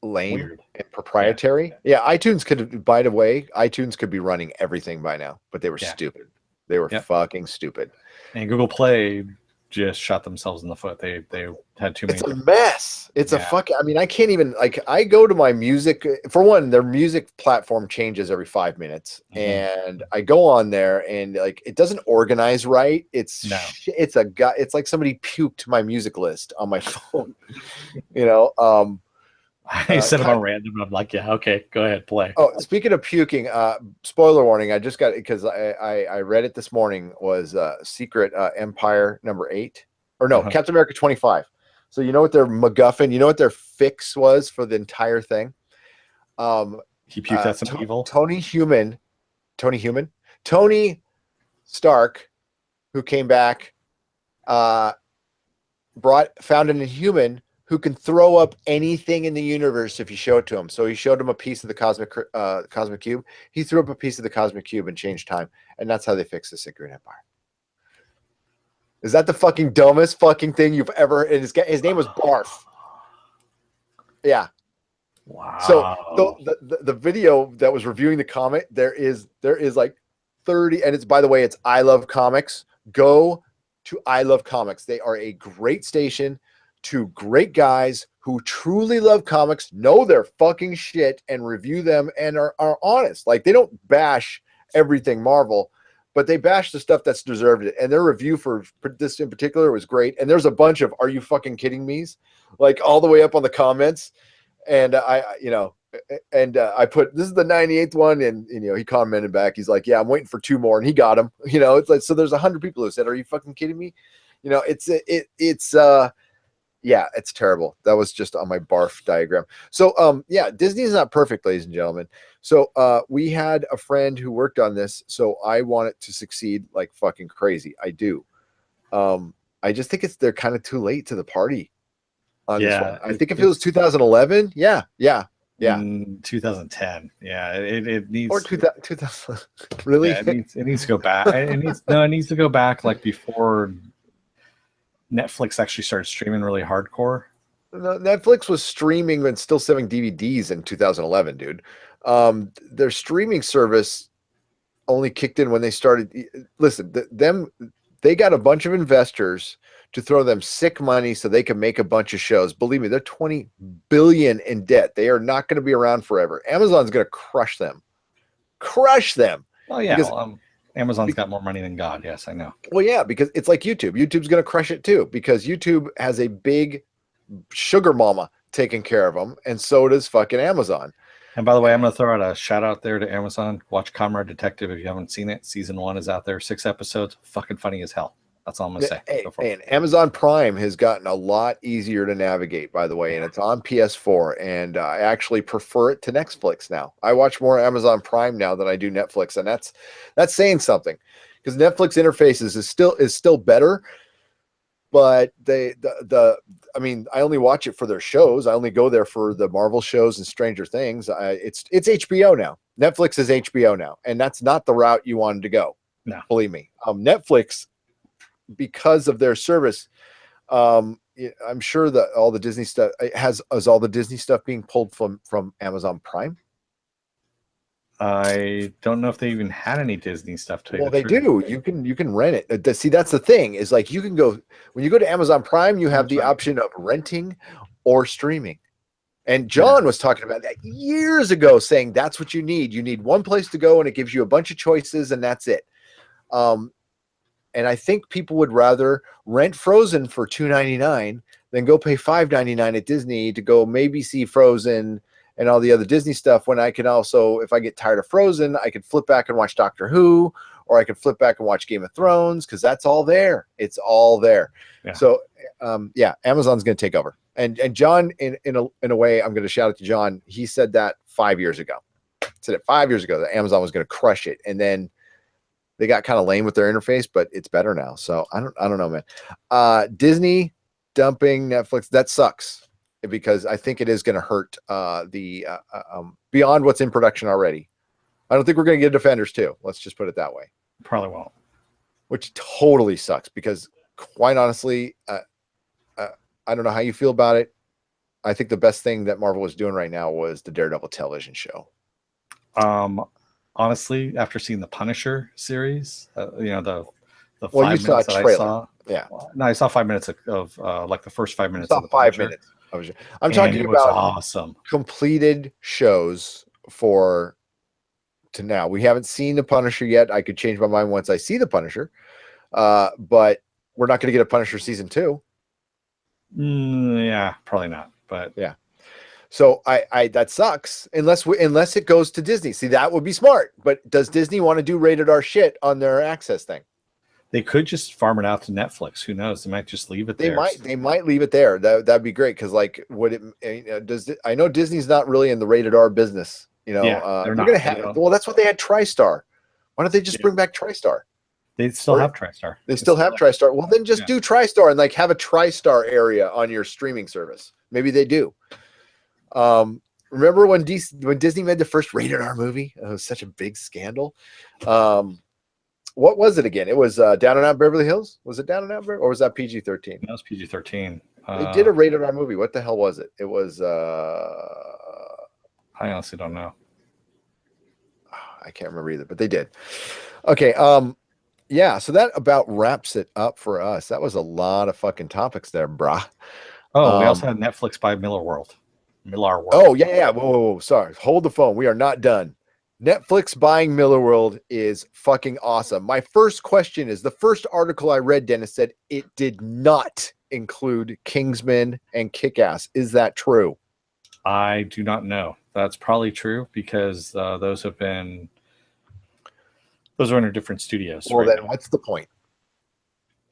lame and proprietary. Yeah, iTunes could, by the way, iTunes could be running everything by now, but they were stupid. They were fucking stupid. And Google Play just shot themselves in the foot. They had too many. It's a mess. It's a fucking, I mean, I can't even, like, I go to my music, for one, their music platform changes every 5 minutes, and I go on there and like it doesn't organize right. It's like somebody puked my music list on my phone. You know, I said them on random, and I'm like, yeah, okay, go ahead, play. Oh, speaking of puking, spoiler warning, I just got it because I read it this morning, was Secret Empire #8, or no, Captain America 25. So you know what their MacGuffin, you know what their fix was for the entire thing? He puked at some evil. Tony Stark, who came back, found an Inhuman who can throw up anything in the universe if you show it to him. So he showed him a piece of the cosmic cube. He threw up a piece of the cosmic cube and changed time, and that's how they fixed the Secret Empire. Is that the fucking dumbest fucking thing you've ever? And his name was Barf. Yeah. Wow. So the video that was reviewing the comic, there is like 30, and it's, by the way, it's I Love Comics. Go to I Love Comics. They are a great station. Two great guys who truly love comics, know their fucking shit, and review them, and are honest. Like, they don't bash everything Marvel, but they bash the stuff that's deserved it. And their review for this in particular was great. And there's a bunch of "Are you fucking kidding me's?" like all the way up on the comments. And I put, this is the 98th one, and you know, he commented back. He's like, "Yeah, I'm waiting for 2 more," and he got them. You know, it's like, so there's 100 people who said, "Are you fucking kidding me?" You know, yeah, it's terrible. That was just on my barf diagram. So, yeah, Disney is not perfect, ladies and gentlemen. So, we had a friend who worked on this, so I want it to succeed like fucking crazy. I do. I just think they're kind of too late to the party on this one. I think if it was 2011, yeah. 2010, yeah, it needs, or 2000. Really? Yeah, it needs to go back. It needs to go back like before Netflix actually started streaming really hardcore. No, Netflix was streaming and still selling DVDs in 2011, dude. Their streaming service only kicked in when they started. Listen, they got a bunch of investors to throw them sick money so they can make a bunch of shows. Believe me, they're $20 billion in debt. They are not going to be around forever. Amazon's going to crush them. Oh yeah, because, Amazon's got more money than God. Yes, I know. Well, yeah, because it's like YouTube. YouTube's going to crush it too, because YouTube has a big sugar mama taking care of them, and so does fucking Amazon. And by the way, I'm going to throw out a shout out there to Amazon. Watch Comrade Detective if you haven't seen it. Season 1 is out there. 6 episodes. Fucking funny as hell. That's all I'm going to say. And Amazon Prime has gotten a lot easier to navigate, by the way, and it's on PS4, and I actually prefer it to Netflix now. I watch more Amazon Prime now than I do Netflix, and that's saying something, because Netflix interfaces is still better. but I mean, I only watch it for their shows. I only go there for the Marvel shows and Stranger Things. It's HBO now. Netflix is HBO now, and that's not the route you wanted to go. No, believe me. Netflix, because of their service, I'm sure that all the Disney stuff is all the Disney stuff being pulled from Amazon Prime. I don't know if they even had any Disney stuff to. Well, they do. You can rent it. See, that's the thing, is like you can go when you go to Amazon Prime, you have the option of renting or streaming. And John was talking about that years ago, saying that's what you need. You need one place to go, and it gives you a bunch of choices, and that's it. And I think people would rather rent Frozen for $2.99 than go pay $5.99 at Disney to go maybe see Frozen and all the other Disney stuff, when I can also, if I get tired of Frozen, I could flip back and watch Doctor Who, or I could flip back and watch Game of Thrones, because that's all there. It's all there. Yeah. So, Amazon's going to take over. And John, in a way, I'm going to shout out to John. He said that 5 years ago. Said it 5 years ago that Amazon was going to crush it, and then they got kind of lame with their interface, but it's better now. So I don't know, man. Disney dumping Netflix, that sucks, because I think it is going to hurt beyond what's in production already. I don't think we're going to get Defenders 2. Let's just put it that way. Probably won't. Which totally sucks, because quite honestly, I don't know how you feel about it. I think the best thing that Marvel was doing right now was the Daredevil television show. Honestly, after seeing the Punisher series, the 5 minutes that I saw. Yeah. No, I saw 5 minutes of like the first 5 minutes. I saw 5 minutes. I'm talking about awesome completed shows to now. We haven't seen the Punisher yet. I could change my mind once I see the Punisher, but we're not going to get a Punisher season 2. Yeah, probably not. But yeah. So I that sucks unless it goes to Disney. See, that would be smart. But does Disney want to do rated R shit on their access thing? They could just farm it out to Netflix. Who knows? They might just leave it there. They might leave it there. That'd be great, because like, I know Disney's not really in the rated R business. They're not. Gonna have, well, that's what they had TriStar. Why don't they just bring back TriStar? They still have TriStar. They still have TriStar. Well, then just do TriStar and like have a TriStar area on your streaming service. Maybe they do. Remember when Disney made the first rated R movie? It was such a big scandal. What was it again? It was Down and Out Beverly Hills. Was it Down and Out Beverly, or was that PG-13? That was PG-13. They did a rated R movie. What the hell was it? It was. I honestly don't know. I can't remember either, but they did. Okay. Yeah. So that about wraps it up for us. That was a lot of fucking topics there, brah. Oh, we also had Netflix by Millarworld. Oh yeah. Whoa. Sorry. Hold the phone. We are not done. Netflix buying Millarworld is fucking awesome. My first question is, the first article I read, Dennis, said it did not include Kingsman and Kick-Ass. Is that true? I do not know. That's probably true, because those are under different studios. Well, then what's the point?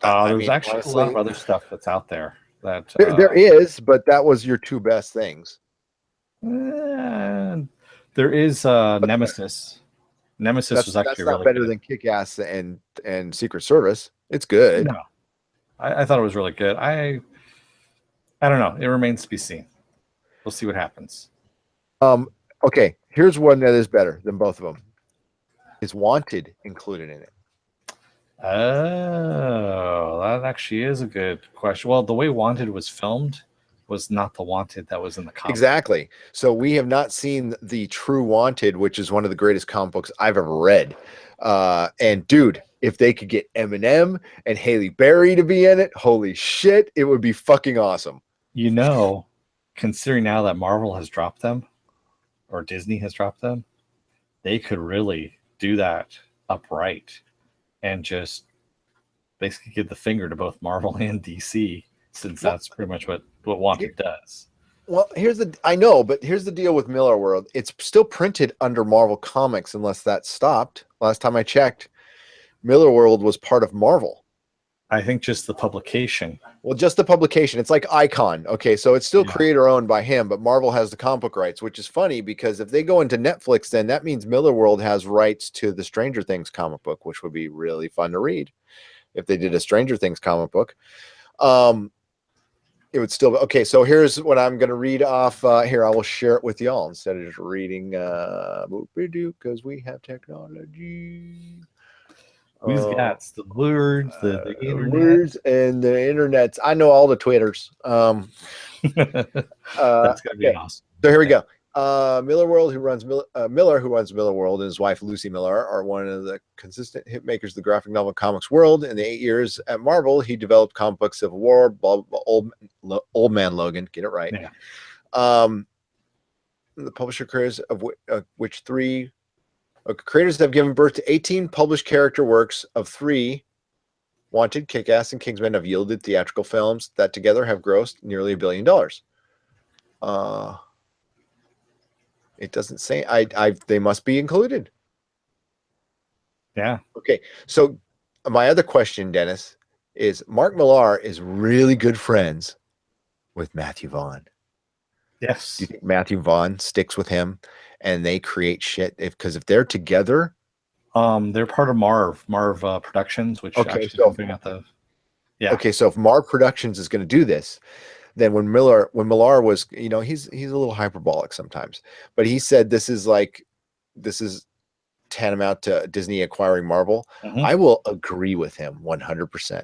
There's actually honestly, a lot of other stuff that's out there. That there is, but that was your two best things. There is Nemesis. Nemesis was actually really better than Kick-Ass and Secret Service. It's good. No, I thought it was really good. I don't know. It remains to be seen. We'll see what happens. Okay, here's one that is better than both of them. Is Wanted included in it? Oh, that actually is a good question. Well, the way Wanted was filmed was not the Wanted that was in the comic. Exactly. So we have not seen the true Wanted, which is one of the greatest comic books I've ever read. And dude, if they could get Eminem and Halle Berry to be in it, holy shit, it would be fucking awesome. Considering now that Marvel has dropped them, or Disney has dropped them, they could really do that upright and just basically give the finger to both Marvel and DC, since that's pretty much what Wanted does. Well, here's the deal with Millarworld. It's still printed under Marvel Comics unless that stopped. Last time I checked, Millarworld was part of Marvel. I think just the publication. Well, just the publication. It's like Icon. Okay, so it's still creator owned by him, but Marvel has the comic book rights, which is funny because if they go into Netflix, then that means Millarworld has rights to the Stranger Things comic book, which would be really fun to read if they did a Stranger Things comic book. It would still be okay. So here's what I'm going to read off here. I will share it with y'all instead of just reading because we have technology. We've got the words, the internet. Words and the internet. I know all the Twitters. That's gonna be awesome. So here we go. Millarworld, Miller, who runs Millarworld, and his wife Lucy Miller are one of the consistent hit makers of the graphic novel comics world. In the 8 years at Marvel, he developed comic book Civil War, blah, blah, blah, Old Man Logan, get it right. Yeah. The publisher creators of which three creators have given birth to 18 published character works of 3 Wanted, Kick-Ass, and Kingsman have yielded theatrical films that together have grossed nearly $1 billion. It doesn't say. They must be included. Yeah. Okay. So my other question, Dennis, is Mark Millar is really good friends with Matthew Vaughn. Yes. Do you think Matthew Vaughn sticks with him and they create shit? Because if they're together, they're part of Marv Productions, which okay, actually so got the okay, so if Marv Productions is going to do this, then when Millar was, he's a little hyperbolic sometimes, but he said this is tantamount to Disney acquiring Marvel. Mm-hmm. I will agree with him 100%.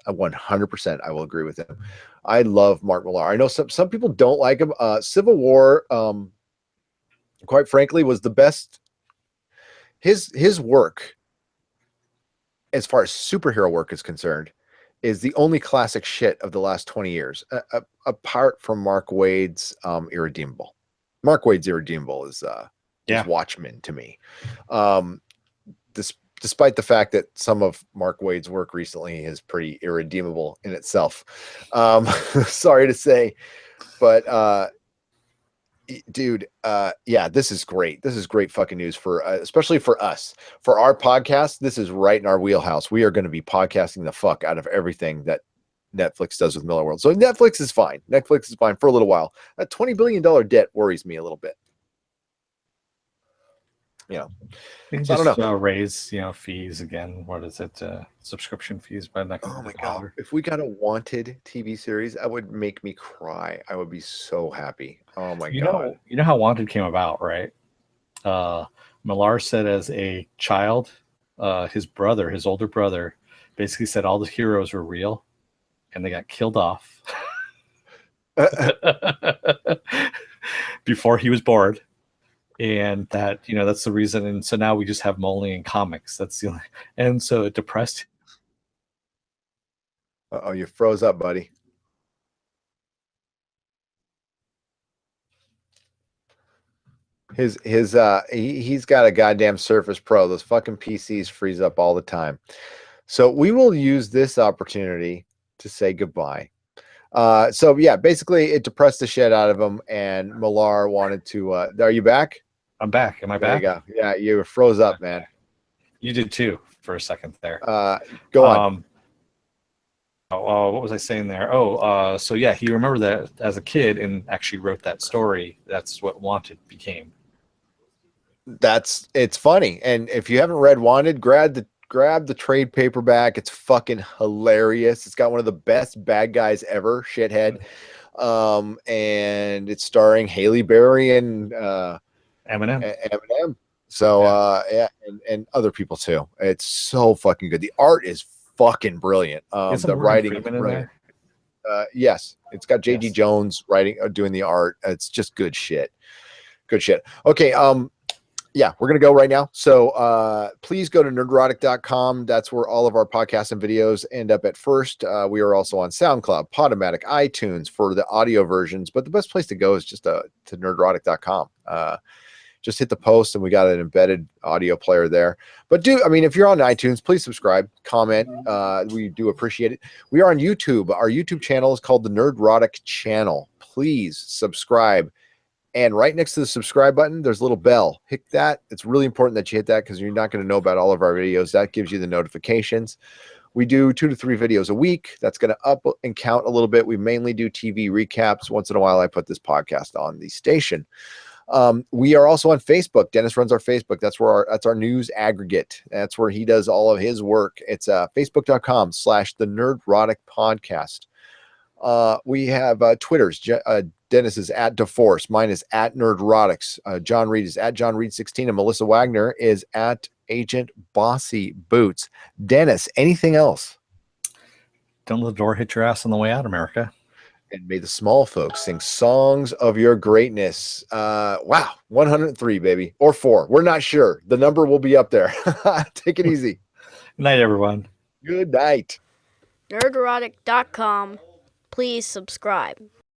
100%, I will agree with him. I love Mark Millar. I know some people don't like him. Civil War, quite frankly, was the best. His work, as far as superhero work is concerned, is the only classic shit of the last 20 years, apart from Mark Waid's Irredeemable. Mark Waid's Irredeemable is Watchmen to me. Despite the fact that some of Mark Waid's work recently is pretty irredeemable in itself. Sorry to say, but dude, yeah, this is great. This is great fucking news for especially for us. For our podcast, this is right in our wheelhouse. We are going to be podcasting the fuck out of everything that Netflix does with Millarworld. So Netflix is fine. Netflix is fine for a little while. That $20 billion debt worries me a little bit. You can just raise fees again. What is it? Subscription fees by like oh my god! If we got a Wanted TV series, that would make me cry. I would be so happy. Oh my god! You know how Wanted came about, right? Millar said as a child, his older brother, basically said all the heroes were real, and they got killed off before he was born. And that that's the reason, and so now we just have Molly in comics. That's the only, and so it depressed. Oh, you froze up, buddy. He's got a goddamn Surface Pro. Those fucking PCs freeze up all the time. So we will use this opportunity to say goodbye. So yeah, basically it depressed the shit out of him, and Millar wanted to. Are you back? I'm back. Am I back? There you go. Yeah, you froze up, man. You did too for a second there. Go on. What was I saying there? So yeah, he remembered that as a kid and actually wrote that story. That's what Wanted became. It's funny, and if you haven't read Wanted, grab the trade paperback. It's fucking hilarious. It's got one of the best bad guys ever, Shithead, and it's starring Halle Berry and Eminem. So yeah, and other people too. It's so fucking good. The art is fucking brilliant. The writing is brilliant. Yes, it's got J.D. Jones doing the art. It's just good shit. Good shit. Okay, yeah, we're going to go right now. So please go to nerdrotic.com. That's where all of our podcasts and videos end up at first. We are also on SoundCloud, Podomatic, iTunes for the audio versions. But the best place to go is just to nerdrotic.com. Just hit the post, and we got an embedded audio player there. But if you're on iTunes, please subscribe, comment. We do appreciate it. We are on YouTube. Our YouTube channel is called the Nerdrotic channel. Please subscribe. And right next to the subscribe button, there's a little bell. Hit that. It's really important that you hit that because you're not going to know about all of our videos. That gives you the notifications. We do 2 to 3 videos a week. That's going to up and count a little bit. We mainly do TV recaps. Once in a while, I put this podcast on the station. We are also on Facebook. Dennis runs our Facebook. That's where that's our news aggregate. That's where he does all of his work. It's facebook.com/the Nerdrotic podcast. We have Twitters. Dennis is at DeForce. Mine is at Nerdrotics. John Reed is at John Reed 16, and Melissa Wagner is at Agent Bossy Boots. Dennis, anything else? Don't let the door hit your ass on the way out, America. And may the small folks sing songs of your greatness. Wow, 103, baby, or 4. We're not sure. The number will be up there. Take it easy. Good night, everyone. Good night. Nerdrotic.com. Please subscribe.